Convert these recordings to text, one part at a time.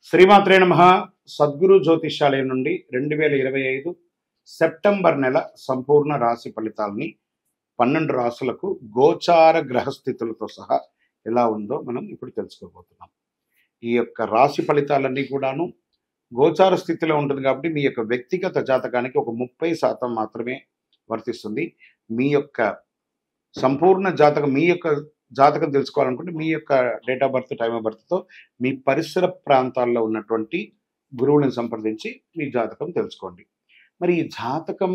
శ్రీమాత్రే నమః. సద్గురు జ్యోతిష్యాలయం నుండి 2025 సెప్టెంబర్ నెల సంపూర్ణ రాశి ఫలితాలని 12 రాశులకు గోచార గ్రహస్థితులతో సహా ఎలా ఉందో మనం ఇప్పుడు తెలుసుకోబోతున్నాం. ఈ యొక్క రాశి ఫలితాలన్నీ కూడాను గోచార స్థితిలో ఉంటుంది కాబట్టి మీ యొక్క వ్యక్తిగత జాతకానికి ఒక 30% మాత్రమే వర్తిస్తుంది. మీ యొక్క సంపూర్ణ జాతకం, మీ యొక్క జాతకం తెలుసుకోవాలనుకుంటే మీ యొక్క date of birth, time of బర్త్తో మీ పరిసర ప్రాంతాల్లో ఉన్నటువంటి గురువులను సంప్రదించి మీ జాతకం తెలుసుకోండి. మరి ఈ జాతకం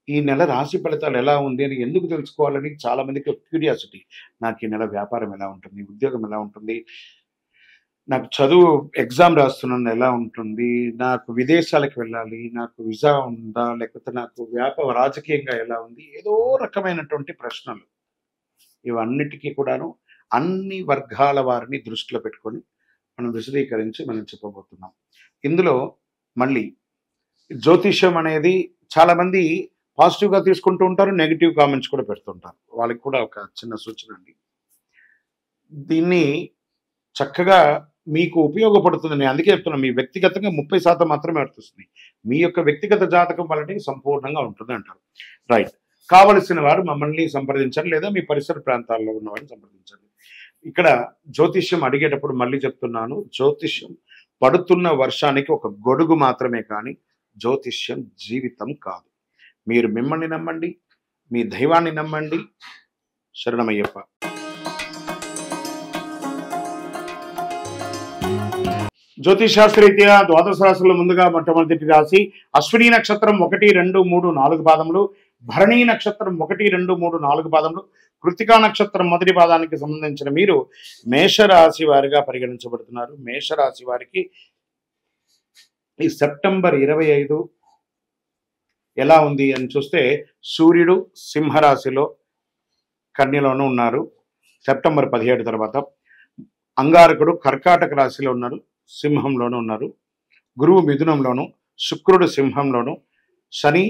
ఈ నెల రాశి ఫలితాలు ఎలా ఉంది అని ఎందుకు తెలుసుకోవాలని చాలా మందికి ఒక క్యూరియాసిటీ. నాకు ఈ నెల వ్యాపారం ఎలా ఉంటుంది, ఉద్యోగం ఎలా ఉంటుంది, నాకు చదువు ఎగ్జామ్ రాస్తున్నాను ఎలా ఉంటుంది, నాకు విదేశాలకు వెళ్ళాలి, నాకు వీసా ఉందా, లేకపోతే నాకు రాజకీయంగా ఎలా ఉంది, ఏదో రకమైనటువంటి ప్రశ్నలు. ఇవన్నిటికీ కూడాను అన్ని వర్గాల వారిని దృష్టిలో పెట్టుకొని మనం విశదీకరించి మనం చెప్పబోతున్నాం. ఇందులో మళ్ళీ జ్యోతిష్యం అనేది చాలామంది పాజిటివ్గా తీసుకుంటూ ఉంటారు, నెగిటివ్ కామెంట్స్ కూడా పెడుతుంటారు. వాళ్ళకి కూడా ఒక చిన్న సూచన అండి, దీన్ని చక్కగా మీకు ఉపయోగపడుతుంది. నేను అందుకే చెప్తున్నాను, మీ వ్యక్తిగతంగా 30% మాత్రమే వర్తిస్తుంది. మీ యొక్క వ్యక్తిగత జాతకం వల్లనే సంపూర్ణంగా ఉంటుంది అంటారు. రైట్. కావలసిన వారు మమ్మల్ని సంప్రదించండి, లేదా మీ పరిసర ప్రాంతాల్లో ఉన్న వారిని సంప్రదించండి. ఇక్కడ జ్యోతిష్యం అడిగేటప్పుడు మళ్ళీ చెప్తున్నాను, జ్యోతిష్యం పడుతున్న వర్షానికి ఒక గొడుగు మాత్రమే, కానీ జ్యోతిష్యం జీవితం కాదు. మీరు మిమ్మల్ని నమ్మండి, మీ దైవాన్ని నమ్మండి. శరణమయ్యప్ప. జ్యోతిషాస్త్రరీత్యా ద్వాదశ రాశుల్లో ముందుగా మొట్టమొదటి రాశి అశ్విని నక్షత్రం 1, 2, 3, 4 పాదములు, భరణీ నక్షత్రం 1, 2, 3, 4 పాదములు, కృతికా నక్షత్రం మొదటి పాదానికి సంబంధించిన మీరు మేషరాశి వారిగా పరిగణించబడుతున్నారు. మేషరాశి వారికి ఈ సెప్టెంబర్ 25 ఎలా ఉంది అని చూస్తే, సూర్యుడు సింహరాశిలో కన్యలోనూ ఉన్నారు సెప్టెంబర్ 17 తర్వాత. అంగారకుడు కర్కాటక రాశిలో ఉన్నారు, సింహంలోనూ ఉన్నారు. గురువు మిథునంలోను, శుక్రుడు సింహంలోను, శని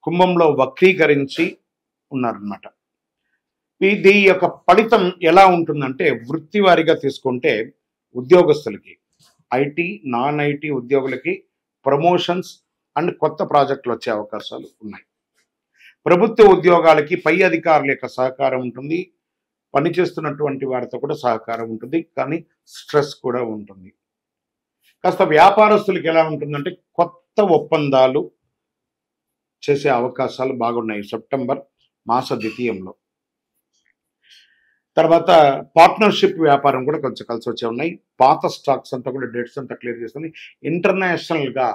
కుంభంలో వక్రీకరించి ఉన్నారనమాట. ఇది యొక్క ఫలితం ఎలా ఉంటుందంటే, వృత్తి వారిగా తీసుకుంటే ఉద్యోగస్తులకి, ఐటీ నాన్ ఐటీ ఉద్యోగులకి ప్రమోషన్స్ అండ్ కొత్త ప్రాజెక్టులు వచ్చే అవకాశాలు ఉన్నాయి. ప్రభుత్వ ఉద్యోగాలకి పై అధికారుల యొక్క సహకారం ఉంటుంది, పనిచేస్తున్నటువంటి వారితో కూడా సహకారం ఉంటుంది, కానీ స్ట్రెస్ కూడా ఉంటుంది. కాస్త వ్యాపారస్తులకి ఎలా ఉంటుందంటే, కొత్త ఒప్పందాలు చేసే అవకాశాలు బాగున్నాయి సెప్టెంబర్ మాస ద్వితీయంలో. తర్వాత పార్ట్నర్షిప్ వ్యాపారం కూడా కొంచెం కలిసి వచ్చే ఉన్నాయి. పాత స్టాక్స్ అంతా కూడా డేట్స్ అంతా క్లియర్ చేస్తుంది. ఇంటర్నేషనల్గా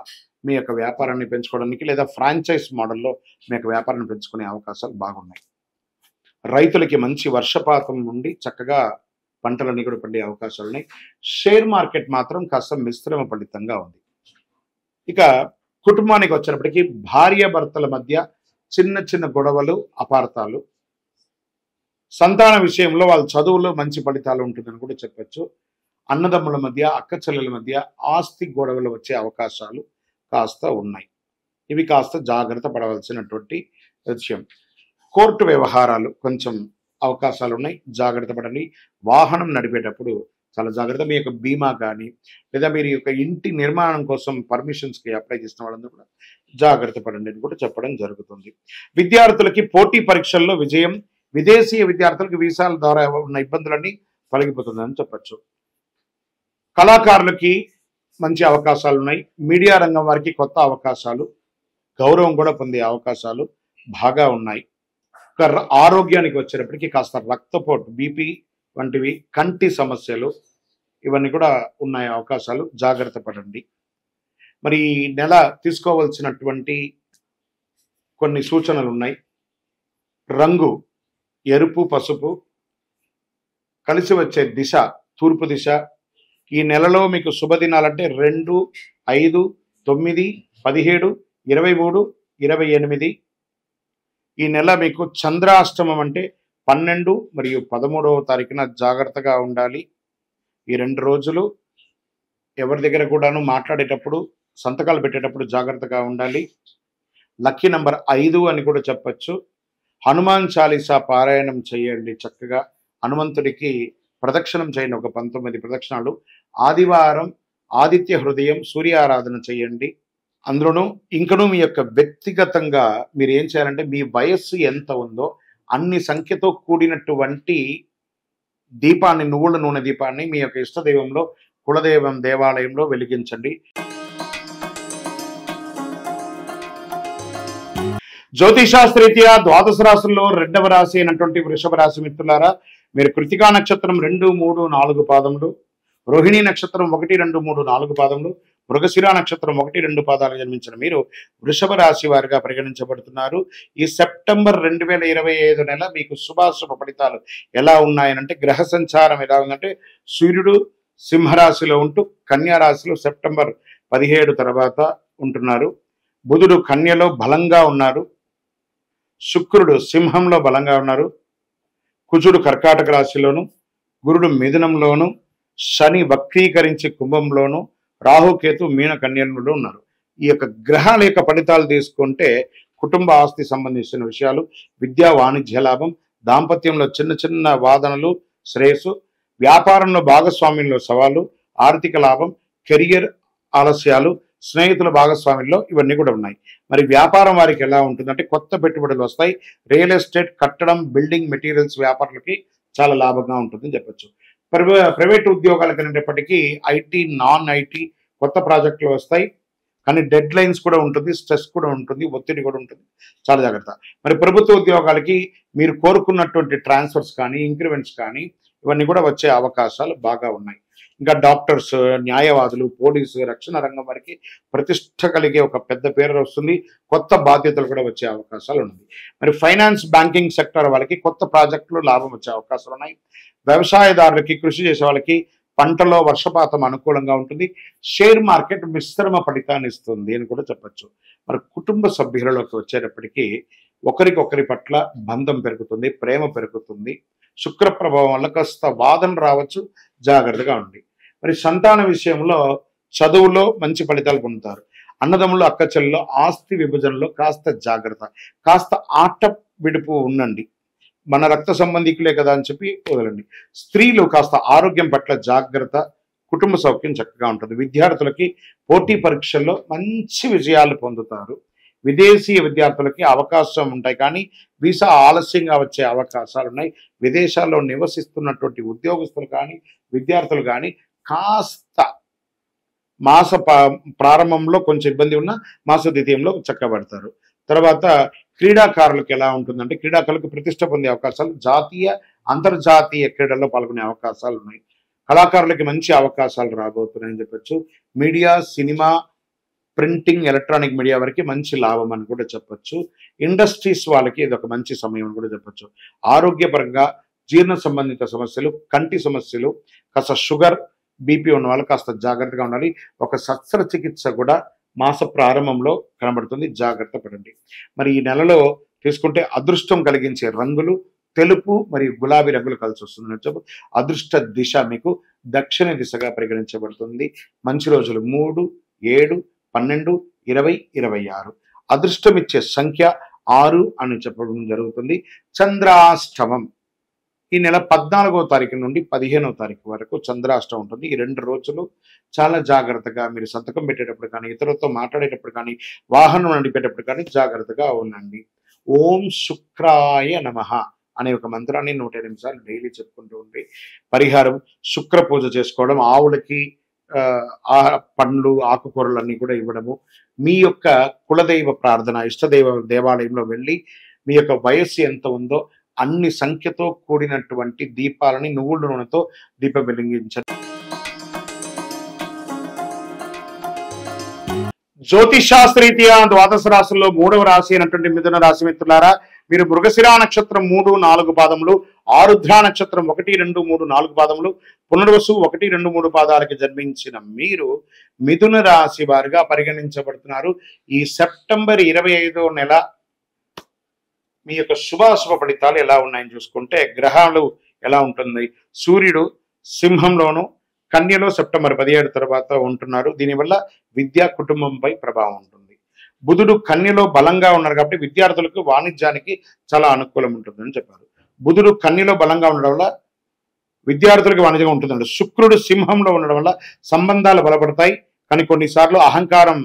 మీ యొక్క వ్యాపారాన్ని పెంచుకోవడానికి, లేదా ఫ్రాంచైజ్ మోడల్లో మీ యొక్క వ్యాపారాన్ని పెంచుకునే అవకాశాలు బాగున్నాయి. రైతులకి మంచి వర్షపాతం నుండి చక్కగా పంటలన్నీ కూడా పండే అవకాశాలు ఉన్నాయి. షేర్ మార్కెట్ మాత్రం కాస్త మిశ్రమ ఫలితంగా ఉంది. ఇక కుటుంబానికి వచ్చినప్పటికీ భార్యాభర్తల మధ్య చిన్న చిన్న గొడవలు, అపార్థాలు, సంతాన విషయంలో వాళ్ళ చదువులో మంచి ఫలితాలు ఉంటుందని కూడా చెప్పచ్చు. అన్నదమ్ముల మధ్య, అక్క చెల్లెల మధ్య ఆస్తి గొడవలు వచ్చే అవకాశాలు కాస్త ఉన్నాయి. ఇవి కాస్త జాగ్రత్త పడవలసినటువంటి విషయం. కోర్టు వ్యవహారాలు కొంచెం అవకాశాలు ఉన్నాయి, జాగ్రత్త పడండి. వాహనం నడిపేటప్పుడు చాలా జాగ్రత్త. మీ యొక్క బీమా కానీ, లేదా మీరు యొక్క ఇంటి నిర్మాణం కోసం పర్మిషన్స్కి అప్లై చేసిన వాళ్ళందరూ కూడా జాగ్రత్త పడండి అని కూడా చెప్పడం జరుగుతుంది. విద్యార్థులకి పోటీ పరీక్షల్లో విజయం, విదేశీయ విద్యార్థులకు వీసాల ద్వారా ఉన్న ఇబ్బందులన్నీ తొలగిపోతుందని చెప్పచ్చు. కళాకారులకి మంచి అవకాశాలు ఉన్నాయి. మీడియా రంగం వారికి కొత్త అవకాశాలు, గౌరవం కూడా పొందే అవకాశాలు బాగా ఉన్నాయి. ఆరోగ్యానికి వచ్చేటప్పటికి కాస్త రక్తపోటు, బీపీ వంటివి, కంటి సమస్యలు, ఇవన్నీ కూడా ఉన్నాయి అవకాశాలు, జాగ్రత్త పడండి. మరి ఈ నెల తీసుకోవాల్సినటువంటి కొన్ని సూచనలు ఉన్నాయి. రంగు ఎరుపు, పసుపు, కలిసి వచ్చే దిశ తూర్పు దిశ. ఈ నెలలో మీకు శుభదినాలంటే 2, 5, 9, 17, 23, 28. ఈ నెల మీకు చంద్రాష్టమం అంటే 12 మరియు 13వ తారీఖున జాగ్రత్తగా ఉండాలి. ఈ 2 రోజులు ఎవరి దగ్గర కూడాను మాట్లాడేటప్పుడు, సంతకాలు పెట్టేటప్పుడు జాగ్రత్తగా ఉండాలి. లక్కీ నంబర్ 5 అని కూడా చెప్పచ్చు. హనుమాన్ చాలీసా పారాయణం చేయండి. చక్కగా హనుమంతుడికి ప్రదక్షిణం చేయండి, ఒక 19 ప్రదక్షిణాలు. ఆదివారం ఆదిత్య హృదయం, సూర్య ఆరాధన చేయండి. అందులోనూ ఇంకనూ మీ యొక్క వ్యక్తిగతంగా మీరు ఏం చేయాలంటే మీ వయస్సు ఎంత ఉందో అన్ని సంఖ్యతో కూడినటువంటి దీపాన్ని, నువ్వుల నూనె దీపాన్ని మీ యొక్క ఇష్టదైవంలో, కులదైవం దేవాలయంలో వెలిగించండి. జ్యోతిషాస్త్రీత్యా ద్వాదశ రాశుల్లో రెండవ రాశి అయినటువంటి వృషభ రాశి మిత్రులారా, మీరు కృతికా నక్షత్రం 2, 3, 4 పాదములు, రోహిణీ నక్షత్రం 1, 2, 3, 4 పాదములు, మృగశిర నక్షత్రం 1, 2 పాదాలు జన్మించిన మీరు వృషభ రాశి వారిగా పరిగణించబడుతున్నారు. ఈ సెప్టెంబర్ 2025 నెల మీకు శుభాశుభ ఫలితాలు ఎలా ఉన్నాయనంటే, గ్రహ సంచారం ఎలా ఉందంటే, సూర్యుడు సింహరాశిలో ఉంటూ కన్యా రాశిలో సెప్టెంబర్ 17 తర్వాత ఉంటున్నారు. బుధుడు కన్యలో బలంగా ఉన్నారు. శుక్రుడు సింహంలో బలంగా ఉన్నారు. కుజుడు కర్కాటక రాశిలోను, గురుడు మిథునంలోను, శని వక్రీకరించి కుంభంలోను, రాహుకేతు మీన కన్యలో ఉన్నారు. ఈ యొక్క గ్రహాల యొక్క ఫలితాలు తీసుకుంటే కుటుంబ ఆస్తి సంబంధించిన విషయాలు, విద్యా వాణిజ్య లాభం, దాంపత్యంలో చిన్న చిన్న వాదనలు శ్రేయస్సు, వ్యాపారంలో భాగస్వామ్యంలో సవాళ్ళు, ఆర్థిక లాభం, కెరియర్ ఆలస్యాలు, స్నేహితుల భాగస్వామ్యంలో ఇవన్నీ కూడా ఉన్నాయి. మరి వ్యాపారం వారికి ఎలా ఉంటుందంటే కొత్త పెట్టుబడులు వస్తాయి. రియల్ ఎస్టేట్, కట్టడం, బిల్డింగ్ మెటీరియల్స్ వ్యాపారులకి చాలా లాభంగా ఉంటుందని చెప్పచ్చు. ప్రైవేట్ ఉద్యోగాలకు అనేటప్పటికీ ఐటీ, నాన్ ఐటీ కొత్త ప్రాజెక్టులు వస్తాయి. కానీ డెడ్ లైన్స్ కూడా ఉంటుంది, స్ట్రెస్ కూడా ఉంటుంది, ఒత్తిడి కూడా ఉంటుంది. చాలా జాగ్రత్త. మరి ప్రభుత్వ ఉద్యోగాలకి మీరు కోరుకున్నటువంటి ట్రాన్స్ఫర్స్ కానీ, ఇంక్రిమెంట్స్ కానీ ఇవన్నీ కూడా వచ్చే అవకాశాలు బాగా ఉన్నాయి. ఇంకా డాక్టర్స్, న్యాయవాదులు, పోలీసు, రక్షణ రంగం వారికి ప్రతిష్ట కలిగే ఒక పెద్ద పేరు వస్తుంది. కొత్త బాధ్యతలు కూడా వచ్చే అవకాశాలు ఉన్నాయి. మరి ఫైనాన్స్, బ్యాంకింగ్ సెక్టర్ వాళ్ళకి కొత్త ప్రాజెక్టులు లాభం వచ్చే అవకాశాలు ఉన్నాయి. వ్యవసాయదారులకి, కృషి చేసే వాళ్ళకి పంటలో వర్షపాతం అనుకూలంగా ఉంటుంది. షేర్ మార్కెట్ మిశ్రమ ఫలితాన్ని ఇస్తుంది అని కూడా చెప్పచ్చు. మరి కుటుంబ సభ్యులలోకి వచ్చేటప్పటికీ ఒకరికొకరి పట్ల బంధం పెరుగుతుంది, ప్రేమ పెరుగుతుంది. శుక్ర ప్రభావం వల్ల కాస్త వాదన రావచ్చు, జాగ్రత్తగా ఉండి. మరి సంతాన విషయంలో చదువులో మంచి ఫలితాలు పొందుతారు. అన్నదమ్ములు, అక్క చెల్లెల్లో ఆస్తి విభజనలో కాస్త జాగ్రత్త, కాస్త ఆట విడుపు ఉండండి. మన రక్త సంబంధికులే కదా అని చెప్పి వదలండి. స్త్రీలు కాస్త ఆరోగ్యం పట్ల జాగ్రత్త, కుటుంబ సౌఖ్యం చక్కగా ఉంటుంది. విద్యార్థులకి పోటీ పరీక్షల్లో మంచి విజయాలు పొందుతారు. విదేశీ విద్యార్థులకి అవకాశం ఉంటాయి, కానీ వీసా ఆలస్యంగా వచ్చే అవకాశాలు ఉన్నాయి. విదేశాల్లో నివసిస్తున్నటువంటి ఉద్యోగస్తులు కానీ, విద్యార్థులు కానీ కాస్త మాస ప్రారంభంలో కొంచెం ఇబ్బంది ఉన్న మాస ద్వితీయంలో చక్కబడతారు. తర్వాత క్రీడాకారులకు ఎలా ఉంటుందంటే, క్రీడాకారులకు ప్రతిష్ట పొందే అవకాశాలు, జాతీయ అంతర్జాతీయ క్రీడల్లో పాల్గొనే అవకాశాలు ఉన్నాయి. కళాకారులకి మంచి అవకాశాలు రాబోతున్నాయని చెప్పచ్చు. Media, cinema, printing, electronic media వరకు మంచి లాభం అని కూడా చెప్పచ్చు. ఇండస్ట్రీస్ వాళ్ళకి ఇది ఒక మంచి సమయం అని కూడా చెప్పచ్చు. ఆరోగ్యపరంగా జీర్ణ సంబంధిత సమస్యలు, కంటి సమస్యలు, కాస్త షుగర్, బీపీ ఉన్న వాళ్ళు కాస్త జాగ్రత్తగా ఉండాలి. ఒక శస్త్రచికిత్స కూడా మాస ప్రారంభంలో కనబడుతుంది, జాగ్రత్త పడండి. మరి ఈ నెలలో తీసుకుంటే అదృష్టం కలిగించే రంగులు తెలుపు మరియు గులాబీ రంగులు కలిసి వస్తుంది. అదృష్ట దిశ మీకు దక్షిణ దిశగా పరిగణించబడుతుంది. మంచి రోజులు 3, 7, 12, 20, 26. అదృష్టం ఇచ్చే సంఖ్య 6 అని చెప్పడం జరుగుతుంది. చంద్రాష్టమం ఈ నెల 14వ తారీఖు నుండి 15వ తారీఖు వరకు చంద్రాష్టమం ఉంటుంది. ఈ 2 రోజులు చాలా జాగ్రత్తగా మీరు సంతకం పెట్టేటప్పుడు కానీ, ఇతరులతో మాట్లాడేటప్పుడు కానీ, వాహనం నడిపేటప్పుడు కానీ జాగ్రత్తగా ఉండండి. ఓం శుక్రాయ నమః అనే ఒక మంత్రాన్ని 108 సార్లు డైలీ చెప్పుకుంటూ ఉండి, పరిహారం శుక్ర పూజ చేసుకోవడం, ఆవులకి పండ్లు, ఆకుకూరలు అన్నీ కూడా ఇవ్వడము, మీ యొక్క కులదైవ ప్రార్థన, ఇష్టదైవ దేవాలయంలో వెళ్ళి మీ యొక్క వయస్సు ఎంత ఉందో అన్ని సంఖ్యతో కూడినటువంటి దీపాలని నువ్వుల నూనెతో దీపం వెలిగించండి. జ్యోతిషాస్త్రీత్యా ద్వాదశ రాశుల్లో 3వ రాశి అయినటువంటి మిథున రాశి మిత్రులారా, మీరు మృగశిర నక్షత్రం 3, 4 పాదములు, ఆరుద్ర నక్షత్రం 1, 2, 3, 4 పాదములు, పునర్వసు 1, 2, 3 పాదాలకి జన్మించిన మీరు మిథున రాశి వారిగా పరిగణించబడుతున్నారు. ఈ సెప్టెంబర్ 25వ నెల మీ యొక్క శుభాశుభ ఫలితాలు ఎలా ఉన్నాయని చూసుకుంటే, గ్రహాలు ఎలా ఉంటుంది. సూర్యుడు సింహంలోను, కన్యలో సెప్టెంబర్ 17 తర్వాత ఉంటున్నారు. దీనివల్ల విద్యా, కుటుంబంపై ప్రభావం ఉంటుంది. బుధుడు కన్యలో బలంగా ఉన్నారు కాబట్టి విద్యార్థులకు, వాణిజ్యానికి చాలా అనుకూలం ఉంటుందని చెప్పారు. బుధుడు కన్యలో బలంగా ఉండడం వల్ల విద్యార్థులకు వాణిజ్యంగా ఉంటుందండి. శుక్రుడు సింహంలో ఉండడం వల్ల సంబంధాలు బలపడతాయి, కానీ కొన్నిసార్లు అహంకారం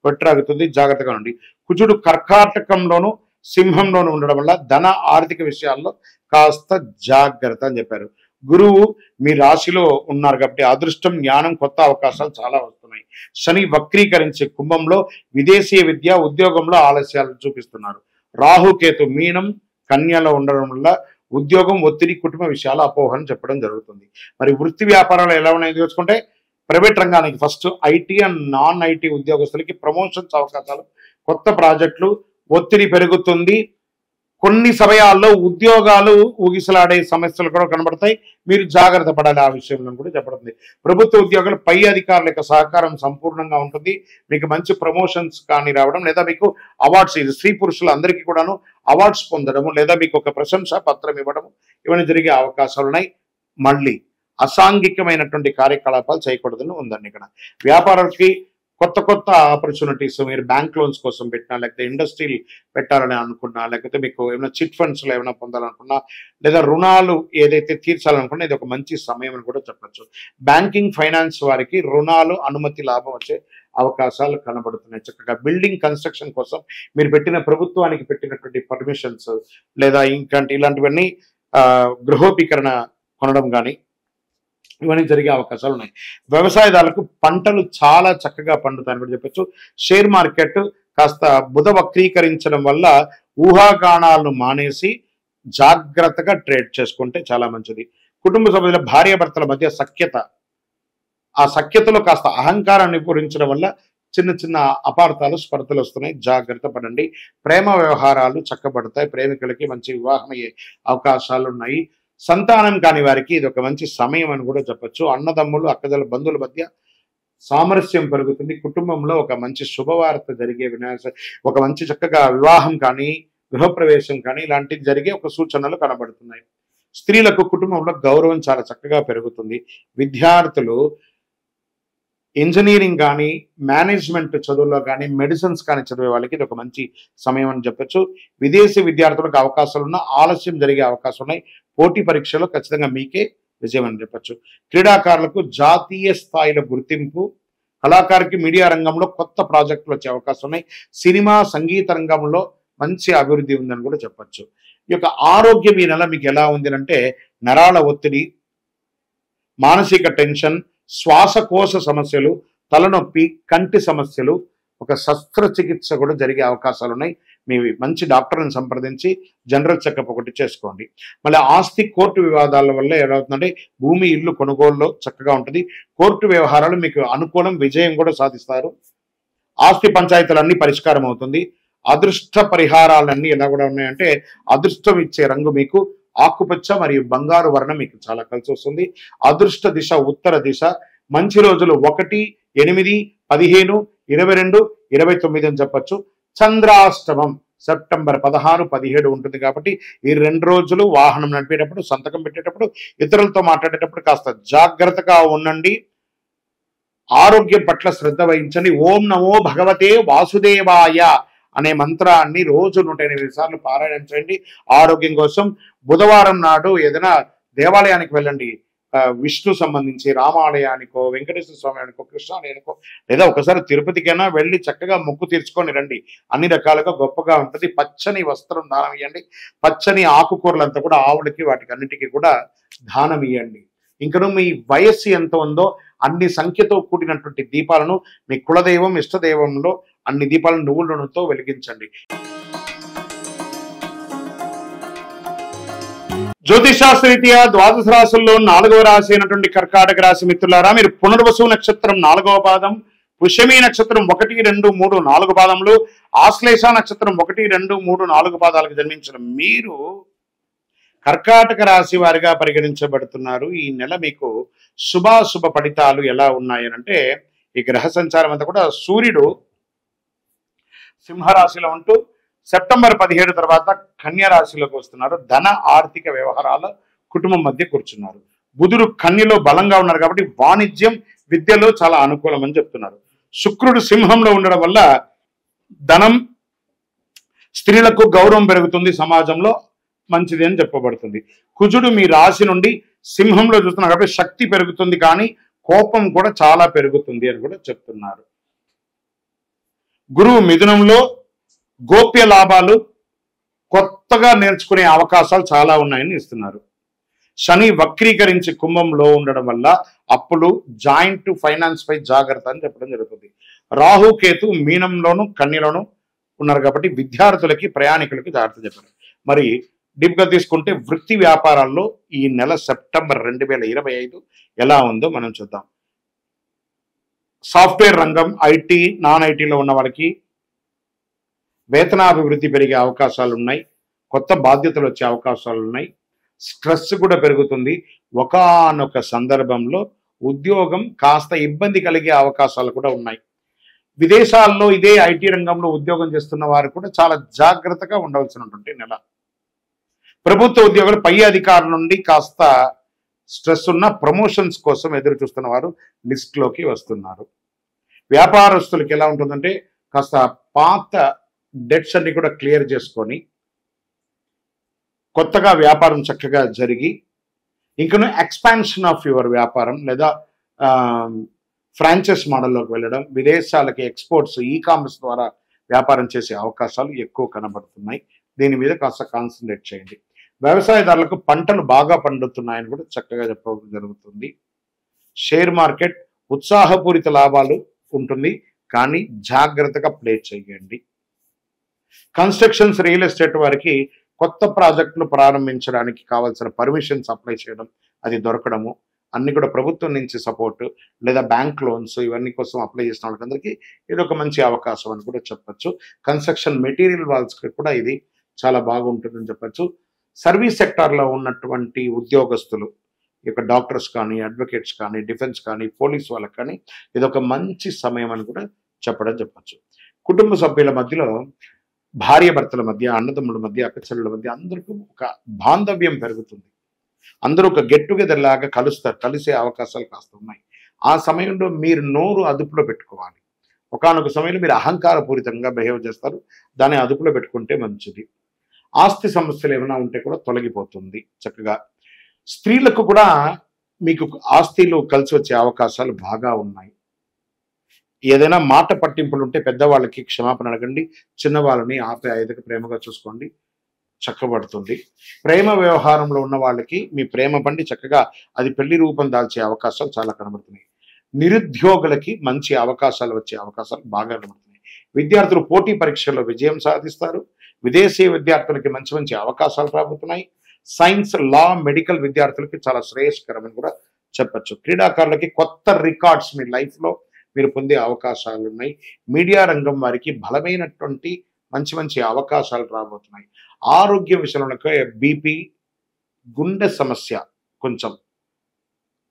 వెట్రాగుతుంది, జాగ్రత్తగా ఉండండి. కుజుడు కర్కాటకంలోను సింహంలోను ఉండడం వల్ల ధన ఆర్థిక విషయాల్లో కాస్త జాగ్రత్త అని చెప్పారు. గురువు మీ రాశిలో ఉన్నారు కాబట్టి అదృష్టం, జ్ఞానం, కొత్త అవకాశాలు చాలా వస్తున్నాయి. శని వక్రీకరించే కుంభంలో విదేశీ విద్య, ఉద్యోగంలో ఆలస్యాలు చూపిస్తున్నారు. రాహుకేతు మీనం, కన్యలో ఉండడం వల్ల ఉద్యోగం, ఒత్తిడి, కుటుంబ విషయాలు అపోహని చెప్పడం జరుగుతుంది. మరి వృత్తి వ్యాపారాలు ఎలా ఉన్నాయో తెలుసుకుంటే ప్రైవేట్ రంగానికి first IT and non IT ఉద్యోగస్తులకి ప్రమోషన్స్ అవకాశాలు, కొత్త ప్రాజెక్టులు, ఒత్తిడి పెరుగుతుంది. కొన్ని సమయాల్లో ఉద్యోగాలు ఊగిసలాడే సమస్యలు కూడా కనబడతాయి, మీరు జాగ్రత్త పడాలి ఆ విషయంలో కూడా చెప్పబడుతుంది. ప్రభుత్వ ఉద్యోగులు పై అధికారుల యొక్క సహకారం సంపూర్ణంగా ఉంటుంది. మీకు మంచి ప్రమోషన్స్ కానీ రావడం, లేదా మీకు అవార్డ్స్, ఇది స్త్రీ పురుషులు అందరికీ కూడాను అవార్డ్స్ పొందడము, లేదా మీకు ఒక ప్రశంసా పత్రం ఇవ్వడము, ఇవన్నీ జరిగే అవకాశాలు ఉన్నాయి. మళ్ళీ అసాంఘికమైనటువంటి కార్యకలాపాలు చేయకూడదని ఉందండి. ఇక్కడ వ్యాపారాలకి కొత్త కొత్త ఆపర్చునిటీస్, మీరు బ్యాంక్ లోన్స్ కోసం పెట్టినా, లేకపోతే ఇండస్ట్రీలు పెట్టాలని అనుకున్నా, లేకపోతే మీకు ఏమైనా చిట్ ఫండ్స్లో ఏమైనా పొందాలనుకున్నా, లేదా రుణాలు ఏదైతే తీర్చాలనుకున్నా, ఇది ఒక మంచి సమయం అని కూడా చెప్పచ్చు. బ్యాంకింగ్, ఫైనాన్స్ వారికి రుణాలు, అనుమతి, లాభం వచ్చే అవకాశాలు కనబడుతున్నాయి. చక్కగా బిల్డింగ్ కన్స్ట్రక్షన్ కోసం మీరు ప్రభుత్వానికి పెట్టినటువంటి పర్మిషన్స్, లేదా ఇలాంటివన్నీ గృహోపీకరణ కొనడం కానీ ఇవన్నీ జరిగే అవకాశాలు ఉన్నాయి. వ్యవసాయదారులకు పంటలు చాలా చక్కగా పండుతాయని కూడా చెప్పచ్చు. షేర్ మార్కెట్ కాస్త బుధ వక్రీకరించడం వల్ల ఊహాగానాలను మానేసి జాగ్రత్తగా ట్రేడ్ చేసుకుంటే చాలా మంచిది. కుటుంబ సభ్యుల భార్యాభర్తల మధ్య సఖ్యత, ఆ సఖ్యతలో కాస్త అహంకారాన్ని పూరించడం వల్ల చిన్న చిన్న అపార్థాలు, స్పర్ధలు వస్తున్నాయి, జాగ్రత్త పడండి. ప్రేమ వ్యవహారాలు చక్కబడతాయి, ప్రేమికులకి మంచి వివాహం అయ్యే అవకాశాలు ఉన్నాయి. సంతానం కాని వారికి ఇది ఒక మంచి సమయం అని కూడా చెప్పచ్చు. అన్నదమ్ములు, అక్కదల బంధువుల మధ్య సామరస్యం పెరుగుతుంది. కుటుంబంలో ఒక మంచి శుభవార్త జరిగే ఒక మంచి చక్కగా వివాహం కానీ, గృహప్రవేశం కానీ ఇలాంటివి జరిగే ఒక సూచనలు కనబడుతున్నాయి. స్త్రీలకు కుటుంబంలో గౌరవం చాలా చక్కగా పెరుగుతుంది. విద్యార్థులు ఇంజనీరింగ్ కానీ, మేనేజ్మెంట్ చదువుల్లో కానీ, మెడిసిన్స్ కానీ చదివే వాళ్ళకి ఇది ఒక మంచి సమయం అని చెప్పచ్చు. విదేశీ విద్యార్థులకు అవకాశాలు ఉన్న, ఆలస్యం జరిగే అవకాశం ఉన్నాయి. పోటీ పరీక్షలో ఖచ్చితంగా మీకే విజయం అని చెప్పచ్చు. క్రీడాకారులకు జాతీయ స్థాయిలో గుర్తింపు, కళాకారుకి మీడియా రంగంలో కొత్త ప్రాజెక్టులు వచ్చే అవకాశం ఉన్నాయి. సినిమా, సంగీత రంగంలో మంచి అభివృద్ధి ఉందని కూడా చెప్పచ్చు. ఈ యొక్క ఆరోగ్యం ఈ నెల మీకు ఎలా ఉంది అంటే నరాల ఒత్తిడి, మానసిక టెన్షన్, శ్వాసకోశ సమస్యలు, తలనొప్పి, కంటి సమస్యలు, ఒక శస్త్రచికిత్స కూడా జరిగే అవకాశాలు ఉన్నాయి. మీ మంచి డాక్టర్ని సంప్రదించి జనరల్ చెకప్ ఒకటి చేసుకోండి. మళ్ళీ ఆస్తి, కోర్టు వివాదాల వల్ల ఏమవుతుందంటే భూమి, ఇల్లు కొనుగోలులో చక్కగా ఉంటుంది. కోర్టు వ్యవహారాలు మీకు అనుకూలం, విజయం కూడా సాధిస్తారు. ఆస్తి పంచాయతీలన్నీ పరిష్కారం అవుతుంది. అదృష్ట పరిహారాలన్నీ ఎలా కూడా ఉన్నాయంటే అదృష్టం ఇచ్చే రంగు మీకు ఆకుపచ్చ మరియు బంగారు వర్ణం మీకు చాలా కలిసి వస్తుంది. అదృష్ట దిశ ఉత్తర దిశ. మంచి రోజులు 1, 8, 15, 22, 29 అని చెప్పచ్చు. చంద్రాష్టమం సెప్టెంబర్ 16, 17 ఉంటుంది కాబట్టి ఈ 2 రోజులు వాహనం నడిపేటప్పుడు, సంతకం పెట్టేటప్పుడు, ఇతరులతో మాట్లాడేటప్పుడు కాస్త జాగ్రత్తగా ఉండండి. ఆరోగ్యం పట్ల శ్రద్ధ వహించండి. ఓం నమో భగవతే వాసుదేవాయ అనే మంత్రాన్ని రోజు 108 సార్లు పారాయణం చేయండి ఆరోగ్యం కోసం. బుధవారం నాడు ఏదైనా దేవాలయానికి వెళ్ళండి, విష్ణు సంబంధించి రామాలయానికో, వెంకటేశ్వర స్వామికో, కృష్ణాలయానికో, లేదా ఒకసారి తిరుపతికైనా వెళ్ళి చక్కగా మొక్కు తీర్చుకొని రండి. అన్ని రకాలుగా గొప్పగా ఉంటుంది. పచ్చని వస్త్రం దానం ఇవ్వండి. పచ్చని ఆకుకూరలంతా కూడా ఆవులకి, వాటికి అన్నిటికీ కూడా దానం ఇవ్వండి. ఇంకను మీ వయస్సు ఎంత ఉందో అన్ని సంఖ్యతో కూడినటువంటి దీపాలను మీ కులదైవం, ఇష్టదైవంలో అన్ని దీపాలను నువ్వుల నూనెతో వెలిగించండి. జ్యోతిషాస్త్రరీత్యా ద్వాదశ రాశుల్లో 4వ రాశి అయినటువంటి కర్కాటక రాశి మిత్రులారా, మీరు పునర్వసు నక్షత్రం 4వ పాదం, పుష్యమి నక్షత్రం 1, 2, 3, 4 పాదములు, ఆశ్లేష నక్షత్రం 1, 2, 3, 4 పాదాలకు జన్మించిన మీరు కర్కాటక రాశి వారిగా పరిగణించబడుతున్నారు. ఈ నెల మీకు శుభాశుభ ఫలితాలు ఎలా ఉన్నాయనంటే ఈ గ్రహ సంచారం అంతా కూడా సూర్యుడు సింహరాశిలో ఉంటూ సెప్టెంబర్ 17 తర్వాత కన్యా రాశిలోకి వస్తున్నారు. ధన ఆర్థిక వ్యవహారాల కుటుంబం మధ్య కూర్చున్నారు. బుధుడు కన్యలో బలంగా ఉన్నారు కాబట్టి వాణిజ్యం, విద్యలో చాలా అనుకూలం అని చెప్తున్నారు. శుక్రుడు సింహంలో ఉండడం వల్ల ధనం, స్త్రీలకు గౌరవం పెరుగుతుంది, సమాజంలో మంచిది అని చెప్పబడుతుంది. కుజుడు మీ రాశి నుండి సింహంలో చూస్తున్నారు కాబట్టి శక్తి పెరుగుతుంది, కానీ కోపం కూడా చాలా పెరుగుతుంది అని కూడా చెప్తున్నారు. గురువు మిథునంలో గోప్య లాభాలు, కొత్తగా నేర్చుకునే అవకాశాలు చాలా ఉన్నాయని ఇస్తున్నారు. శని వక్రీకరించి కుంభంలో ఉండడం వల్ల అప్పులు, జాయింట్ ఫైనాన్స్ పై జాగ్రత్త అని చెప్పడం జరుగుతుంది. రాహుకేతు మీనంలోను కన్యలోను ఉన్నారు కాబట్టి విద్యార్థులకి, ప్రయాణికులకి జాగ్రత్త చెప్పారు. మరి డీప్గా తీసుకుంటే వృత్తి వ్యాపారాల్లో ఈ నెల సెప్టెంబర్ 2025 ఎలా ఉందో మనం చూద్దాం. సాఫ్ట్వేర్ రంగం, ఐటీ, నాన్ ఐటీలో ఉన్న వాళ్ళకి వేతనాభివృద్ధి పెరిగే అవకాశాలు ఉన్నాయి. కొత్త బాధ్యతలు వచ్చే అవకాశాలు ఉన్నాయి. స్ట్రెస్ కూడా పెరుగుతుంది. ఒకానొక సందర్భంలో ఉద్యోగం కాస్త ఇబ్బంది కలిగే అవకాశాలు కూడా ఉన్నాయి. విదేశాల్లో ఇదే ఐటీ రంగంలో ఉద్యోగం చేస్తున్న వారు కూడా చాలా జాగ్రత్తగా ఉండవలసినటువంటి నెల. ప్రభుత్వ ఉద్యోగులు పై అధికారుల నుండి కాస్త స్ట్రెస్ ఉన్న ప్రమోషన్స్ కోసం ఎదురు చూస్తున్న వారు లిస్ట్లోకి వస్తున్నారు. వ్యాపారస్తులకి ఎలా ఉంటుందంటే కాస్త పాత డెట్స్ అన్ని కూడా క్లియర్ చేసుకొని కొత్తగా వ్యాపారం చక్కగా జరిగి ఇంకనూ ఎక్స్పాన్షన్ ఆఫ్ యువర్ వ్యాపారం లేదా ఫ్రాంచైజ్ మోడల్లోకి వెళ్ళడం, విదేశాలకి ఎక్స్పోర్ట్స్, ఈ కామర్స్ ద్వారా వ్యాపారం చేసే అవకాశాలు ఎక్కువ కనబడుతున్నాయి. దీని మీద కాస్త కాన్సన్ట్రేట్ చేయండి. వ్యవసాయదారులకు పంటలు బాగా పండుతున్నాయని కూడా చక్కగా చెప్పడం జరుగుతుంది. షేర్ మార్కెట్ ఉత్సాహపూరిత లాభాలు ఉంటుంది, కానీ జాగ్రత్తగా ప్లే చేయండి. కన్స్ట్రక్షన్స్, రియల్ ఎస్టేట్ వారికి కొత్త ప్రాజెక్టులు ప్రారంభించడానికి కావాల్సిన పర్మిషన్స్ అప్లై చేయడం, అది దొరకడము, అన్ని కూడా ప్రభుత్వం నుంచి సపోర్ట్ లేదా బ్యాంక్ లోన్స్ ఇవన్నీ కోసం అప్లై చేసిన వాళ్ళకందరికీ ఇది ఒక మంచి అవకాశం అని కూడా చెప్పచ్చు. కన్స్ట్రక్షన్ మెటీరియల్ వాళ్ళకి కూడా ఇది చాలా బాగుంటుందని చెప్పచ్చు. సర్వీస్ సెక్టార్లో ఉన్నటువంటి ఉద్యోగస్తులు, ఇక డాక్టర్స్ కానీ, అడ్వకేట్స్ కానీ, డిఫెన్స్ కానీ, పోలీస్ వాళ్ళకి కానీ ఇది ఒక మంచి సమయం అని కూడా చెప్పచ్చు. కుటుంబ సభ్యుల మధ్యలో, భార్య భర్తల మధ్య, అన్నదమ్ముల మధ్య, అక్కచెల్లెల మధ్య అందరికీ ఒక బాంధవ్యం పెరుగుతుంది. అందరూ ఒక గెట్ టుగెదర్ లాగా కలుస్తారు, కలిసే అవకాశాలు కాస్త ఉన్నాయి. ఆ సమయంలో మీరు నోరు అదుపులో పెట్టుకోవాలి. ఒకానొక సమయంలో మీరు అహంకారపూరితంగా బిహేవ్ చేస్తారు, దాన్ని అదుపులో పెట్టుకుంటే మంచిది. ఆస్తి సమస్యలు ఏమైనా ఉంటే కూడా తొలగిపోతుంది చక్కగా. స్త్రీలకు కూడా మీకు ఆస్తిలు కలిసి వచ్చే అవకాశాలు బాగా ఉన్నాయి. ఏదైనా మాట పట్టింపులు ఉంటే పెద్దవాళ్ళకి క్షమాపణ అడగండి, చిన్నవాళ్ళని ఆప్యాయతగా ప్రేమగా చూసుకోండి, చక్కబడుతుంది. ప్రేమ వ్యవహారంలో ఉన్న వాళ్ళకి మీ ప్రేమ పండి చక్కగా అది పెళ్లి రూపం దాల్చే అవకాశాలు చాలా కనబడుతున్నాయి. నిరుద్యోగులకి మంచి అవకాశాలు వచ్చే అవకాశాలు బాగా కనబడుతున్నాయి. విద్యార్థులు పోటీ పరీక్షల్లో విజయం సాధిస్తారు. విదేశీ విద్యార్థులకి మంచి మంచి అవకాశాలు రాబోతున్నాయి. సైన్స్, లా, మెడికల్ విద్యార్థులకి చాలా శ్రేయస్కరమని కూడా చెప్పచ్చు. క్రీడాకారులకి కొత్త రికార్డ్స్ మీ లైఫ్లో మీరు పొందే అవకాశాలు ఉన్నాయి. మీడియా రంగం వారికి బలమైనటువంటి మంచి మంచి అవకాశాలు రాబోతున్నాయి. ఆరోగ్య విషయంలో బీపీ, గుండె సమస్య, కొంచెం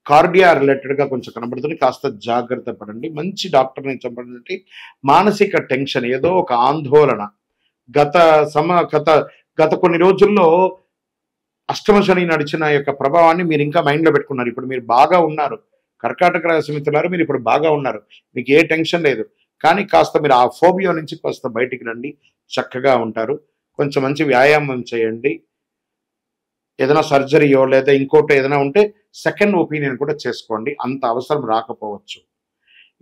కార్డియా రిలేటెడ్గా కొంచెం కనబడుతుంది, కాస్త జాగ్రత్త పడండి. మంచి డాక్టర్ని చెప్పండి. మానసిక టెన్షన్, ఏదో ఒక ఆందోళన, గత కొన్ని రోజుల్లో అష్టమ శని నడిచిన యొక్క ప్రభావాన్ని మీరు ఇంకా మైండ్లో పెట్టుకున్నారు. ఇప్పుడు మీరు బాగా ఉన్నారు. కర్కాటక రాశి మిత్రులారు, మీరు ఇప్పుడు బాగా ఉన్నారు, మీకు ఏ టెన్షన్ లేదు. కానీ కాస్త మీరు ఆ ఫోబియా నుంచి కాస్త బయటికి రండి, చక్కగా ఉంటారు. కొంచెం మంచి వ్యాయామం చేయండి. ఏదైనా సర్జరీయో లేదా ఇంకోటి ఏదైనా ఉంటే సెకండ్ ఒపీనియన్ కూడా చేసుకోండి, అంత అవసరం రాకపోవచ్చు.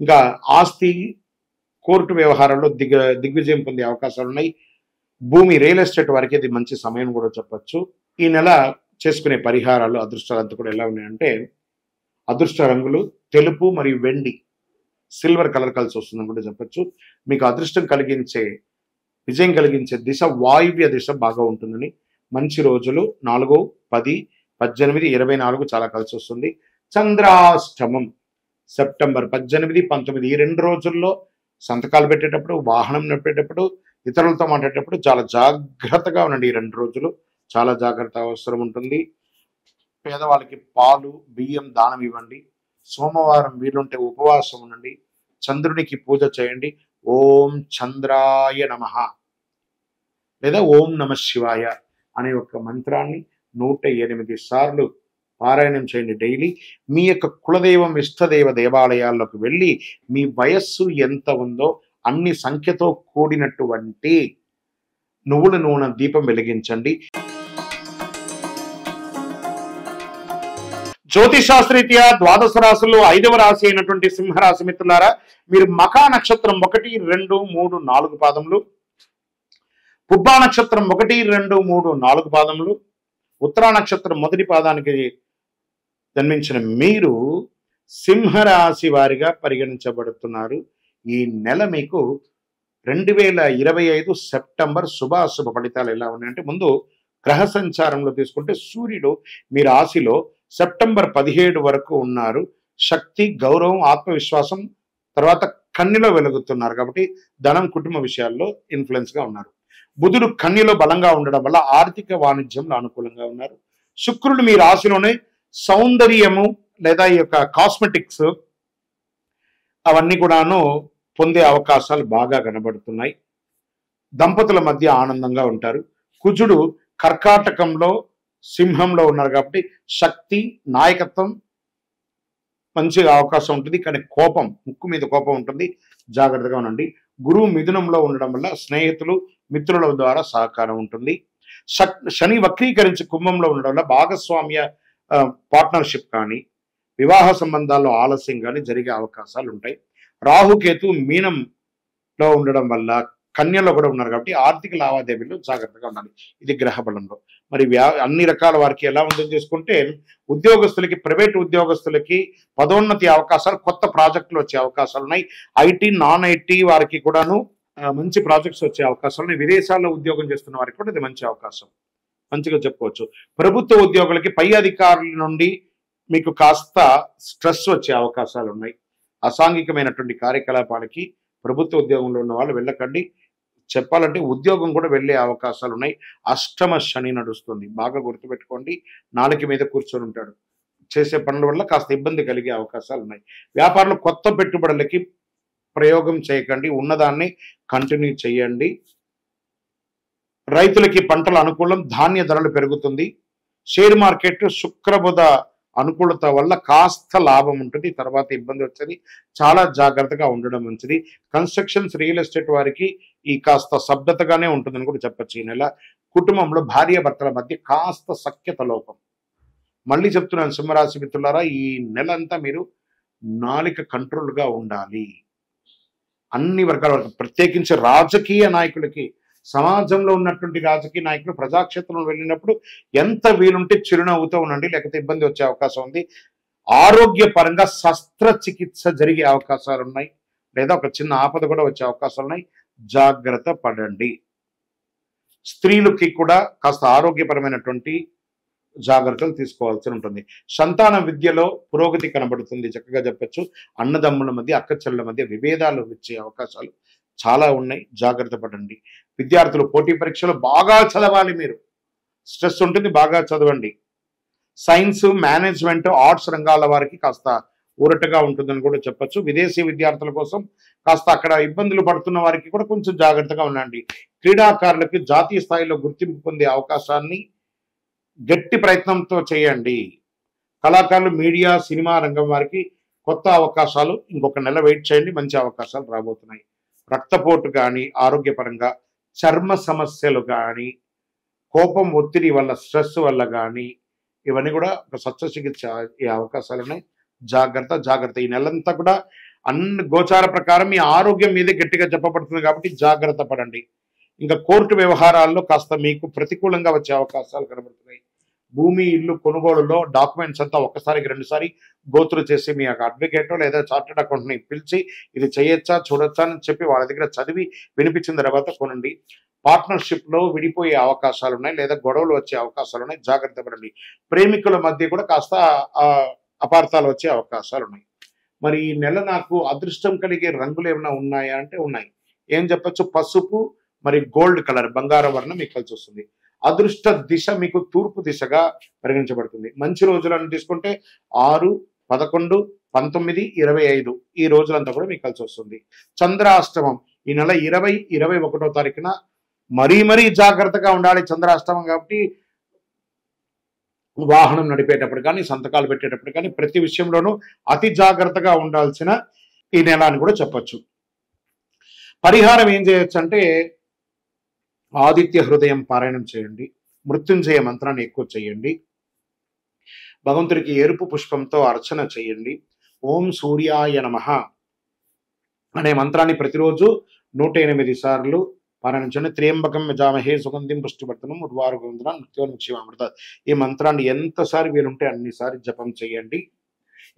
ఇంకా ఆస్తి, కోర్టు వ్యవహారాల్లో దిగ్విజయం పొందే అవకాశాలు ఉన్నాయి. భూమి, రియల్ ఎస్టేట్ వారికి ఇది మంచి సమయం కూడా చెప్పచ్చు. ఈ నెల చేసుకునే పరిహారాలు, అదృష్టాలు అంతా కూడా ఎలా ఉన్నాయంటే, అదృష్ట రంగులు తెలుపు మరియు వెండి, సిల్వర్ కలర్ కలిసి వస్తుందని కూడా చెప్పచ్చు. మీకు అదృష్టం కలిగించే, విజయం కలిగించే దిశ వాయువ్య దిశ బాగా ఉంటుందని. మంచి రోజులు 4, 10, 18, 24 చాలా కలిసి వస్తుంది. చంద్రాష్టమం సెప్టెంబర్ 18, 19 ఈ 2 రోజుల్లో సంతకాలు పెట్టేటప్పుడు, వాహనం నడిపేటప్పుడు, ఇతరులతో మాట్లాడేటప్పుడు చాలా జాగ్రత్తగా ఉండండి. ఈ 2 రోజులు చాలా జాగ్రత్త అవసరం ఉంటుంది. పేదవాళ్ళకి పాలు, బియ్యం దానం ఇవ్వండి. సోమవారం వీలుంటే ఉపవాసం ఉండండి. చంద్రునికి పూజ చేయండి. ఓం చంద్రాయ నమః లేదా ఓం నమ శివాయ అనే ఒక మంత్రాన్ని 108 సార్లు పారాయణం చేయండి డైలీ. మీ యొక్క కులదైవం, ఇష్టదైవ దేవాలయాల్లోకి వెళ్ళి మీ వయస్సు ఎంత ఉందో అన్ని సంఖ్యతో కూడినటువంటి నువ్వుల నూనె దీపం వెలిగించండి. జ్యోతిషాస్త్రీత్యా ద్వాదశ రాశుల్లో 5వ రాశి అయినటువంటి సింహరాశి మిత్రులారా, మీరు మఖా నక్షత్రం 1, 2, 3, 4 పాదములు, పుబ్బా నక్షత్రం 1, 2, 3, 4 పాదములు, ఉత్తరా నక్షత్రం మొదటి పాదానికి జన్మించిన మీరు సింహరాశి వారిగా పరిగణించబడుతున్నారు. ఈ నెల మీకు 2025 సెప్టెంబర్ శుభాశుభ ఫలితాలు ఎలా ఉన్నాయంటే, ముందు గ్రహ సంచారంలో తీసుకుంటే సూర్యుడు మీ రాశిలో సెప్టెంబర్ 17 వరకు ఉన్నారు. శక్తి, గౌరవం, ఆత్మవిశ్వాసం, తర్వాత కన్యలో వెలుగుతున్నారు కాబట్టి ధనం, కుటుంబ విషయాల్లో ఇన్ఫ్లుయెన్స్ గా ఉన్నారు. బుధుడు కన్యలో బలంగా ఉండడం వల్ల ఆర్థిక వాణిజ్యంలో అనుకూలంగా ఉన్నారు. శుక్రుడు మీ రాశిలోనే సౌందర్యము లేదా ఈ యొక్క కాస్మెటిక్స్ అవన్నీ కూడాను పొందే అవకాశాలు బాగా కనబడుతున్నాయి. దంపతుల మధ్య ఆనందంగా ఉంటారు. కుజుడు కర్కాటకంలో సింహంలో ఉన్నారు కాబట్టి శక్తి, నాయకత్వం మంచిగా అవకాశం ఉంటుంది. కానీ కోపం, ముక్కు మీద కోపం ఉంటుంది, జాగ్రత్తగా ఉండండి. గురువు మిథునంలో ఉండడం వల్ల స్నేహితులు, మిత్రుల ద్వారా సహకారం ఉంటుంది. శని వక్రీకరించి కుంభంలో ఉండడం వల్ల భాగస్వామ్య పార్ట్నర్షిప్ కానీ, వివాహ సంబంధాల్లో ఆలస్యం కానీ జరిగే అవకాశాలు ఉంటాయి. రాహుకేతు మీనంలో ఉండడం వల్ల కన్యలో కూడా ఉన్నారు కాబట్టి ఆర్థిక లావాదేవీలు జాగ్రత్తగా ఉండాలి. ఇది గ్రహ బలంలో. మరి అన్ని రకాల వారికి ఎలా ఉందని చేసుకుంటే, ఉద్యోగస్తులకి, ప్రైవేట్ ఉద్యోగస్తులకి పదోన్నతి అవకాశాలు, కొత్త ప్రాజెక్టులు వచ్చే అవకాశాలు ఉన్నాయి. ఐటీ, నాన్ ఐటీ వారికి కూడాను మంచి ప్రాజెక్ట్స్ వచ్చే అవకాశాలు ఉన్నాయి. విదేశాల్లో ఉద్యోగం చేస్తున్న వారికి కూడా ఇది మంచి అవకాశం, మంచిగా చెప్పుకోవచ్చు. ప్రభుత్వ ఉద్యోగులకి పై అధికారుల నుండి మీకు కాస్త స్ట్రెస్ వచ్చే అవకాశాలు ఉన్నాయి. అసాంఘికమైనటువంటి కార్యకలాపాలకి ప్రభుత్వ ఉద్యోగంలో ఉన్న వాళ్ళు వెళ్ళకండి. చెప్పాలంటే ఉద్యోగం కూడా వెళ్ళే అవకాశాలు ఉన్నాయి. అష్టమ శని నడుస్తుంది, బాగా గుర్తుపెట్టుకోండి. నాలుక మీద కూర్చొని ఉంటాడు. చేసే పనుల వల్ల కాస్త ఇబ్బంది కలిగే అవకాశాలు ఉన్నాయి. వ్యాపారంలో కొత్త పెట్టుబడులకి ప్రయోగం చేయకండి, ఉన్నదాన్ని కంటిన్యూ చేయండి. రైతులకి పంటల అనుకూలం, ధాన్య ధరలు పెరుగుతుంది. షేర్ మార్కెట్ శుక్రబుధ అనుకూలత వల్ల కాస్త లాభం ఉంటుంది, తర్వాత ఇబ్బంది వచ్చేది. చాలా జాగ్రత్తగా ఉండడం మంచిది. కన్స్ట్రక్షన్స్, రియల్ ఎస్టేట్ వారికి ఈ కాస్త శబ్దతగానే ఉంటుందని కూడా చెప్పచ్చు. ఈ నెల కుటుంబంలో భార్య భర్తల మధ్య కాస్త సఖ్యత లోపం. మళ్ళీ చెప్తున్నాను సింహరాశి మిత్రులారా, ఈ నెల అంతా మీరు నాలిక కంట్రోల్గా ఉండాలి. అన్ని వర్గాల వరకు, ప్రత్యేకించి రాజకీయ నాయకులకి, సమాజంలో ఉన్నటువంటి రాజకీయ నాయకులు ప్రజాక్షేత్రంలో వెళ్ళినప్పుడు ఎంత వీలుంటే చిరునవ్వుతో ఉండండి, లేకపోతే ఇబ్బంది వచ్చే అవకాశం ఉంది. ఆరోగ్యపరంగా శస్త్రచికిత్స జరిగే అవకాశాలు ఉన్నాయి, లేదా ఒక చిన్న ఆపద కూడా వచ్చే అవకాశాలు ఉన్నాయి. జాగ్రత్త పడండి. స్త్రీలకి కూడా కాస్త ఆరోగ్యపరమైనటువంటి జాగ్రత్తలు తీసుకోవాల్సి ఉంటుంది. సంతాన విద్యలో పురోగతి కనబడుతుంది, చక్కగా చెప్పచ్చు. అన్నదమ్ముల మధ్య, అక్క చెల్లెల మధ్య విభేదాలు వచ్చే అవకాశాలు చాలా ఉన్నాయి, జాగ్రత్త పడండి. విద్యార్థులు పోటీ పరీక్షలు బాగా చదవాలి. మీరు స్ట్రెస్ ఉంటుంది, బాగా చదవండి. సైన్స్, మేనేజ్మెంట్, ఆర్ట్స్ రంగాల వారికి కాస్త ఊరటగా ఉంటుందని కూడా చెప్పచ్చు. విదేశీ విద్యార్థుల కోసం కాస్త అక్కడ ఇబ్బందులు పడుతున్న వారికి కూడా కొంచెం జాగ్రత్తగా ఉండండి. క్రీడాకారులకి జాతీయ స్థాయిలో గుర్తింపు పొందే అవకాశాన్ని గట్టి ప్రయత్నంతో చేయండి. కళాకారులు, మీడియా, సినిమా రంగం వారికి కొత్త అవకాశాలు ఇంకొక నెల వెయిట్ చేయండి, మంచి అవకాశాలు రాబోతున్నాయి. రక్తపోటు కానీ, ఆరోగ్యపరంగా చర్మ సమస్యలు కానీ, కోపం, ఒత్తిడి వల్ల, స్ట్రెస్ వల్ల కానీ, ఇవన్నీ కూడా ఒక శస్త్రచికిత్స ఈ అవకాశాలు ఉన్నాయి. జాగ్రత్త. ఈ నెలంతా కూడా అన్ని గోచార ప్రకారం మీ ఆరోగ్యం మీదే గట్టిగా చెప్పబడుతుంది కాబట్టి జాగ్రత్త పడండి. ఇంకా కోర్టు వ్యవహారాల్లో కాస్త మీకు ప్రతికూలంగా వచ్చే అవకాశాలు కనబడుతున్నాయి. భూమి, ఇల్లు కొనుగోలులో డాక్యుమెంట్స్ అంతా ఒక్కసారికి 2 సారి గోత్రు చేసి మీ యొక్క అడ్వకేటో లేదా చార్టెడ్ అకౌంట్ని పిలిచి ఇది చేయొచ్చా, చూడొచ్చా అని చెప్పి వాళ్ళ దగ్గర చదివి వినిపించిన తర్వాత కొనండి. పార్ట్నర్షిప్లో విడిపోయే అవకాశాలు ఉన్నాయి, లేదా గొడవలు వచ్చే అవకాశాలు ఉన్నాయి, జాగ్రత్త పడండి. ప్రేమికుల మధ్య కూడా కాస్త అపార్థాలు వచ్చే అవకాశాలు ఉన్నాయి. మరి ఈ నెల నాకు అదృష్టం కలిగే రంగులు ఏమైనా ఉన్నాయా అంటే ఉన్నాయి. ఏం చెప్పచ్చు? పసుపు, మరి గోల్డ్ కలర్, బంగారం వర్ణం మీకు కలిసి వస్తుంది. అదృష్ట దిశ మీకు తూర్పు దిశగా పరిగణించబడుతుంది. మంచి రోజులను తీసుకుంటే 6, 11, 19, 25 ఈ రోజులంతా కూడా మీకు కలిసి వస్తుంది. చంద్రాష్టమం ఈ నెల 20, 21వ తారీఖున మరీ జాగ్రత్తగా ఉండాలి. చంద్రాష్టమం కాబట్టి వాహనం నడిపేటప్పుడు కానీ, సంతకాలు పెట్టేటప్పుడు కానీ, ప్రతి విషయంలోనూ అతి జాగ్రత్తగా ఉండాల్సిన ఈ నెల అని కూడా చెప్పచ్చు. పరిహారం ఏం చేయొచ్చు అంటే, ఆదిత్య హృదయం పారాయణం చేయండి, మృత్యుంజయ మంత్రాన్ని ఎక్కువ చేయండి, భగవంతుడికి ఎరుపు పుష్పంతో అర్చన చేయండి. ఓం సూర్యాయ నమః అనే మంత్రాన్ని ప్రతిరోజు 108 సార్లు పారాయణించండి. త్ర్యంబకం యజామహే సుగంధిం పుష్టివర్ధనం ఉర్వారుగంధనం మృత్యోర్ముక్షేమామృత. ఈ మంత్రాన్ని ఎంతసారి వీరుంటే అన్నిసారి జపం చేయండి.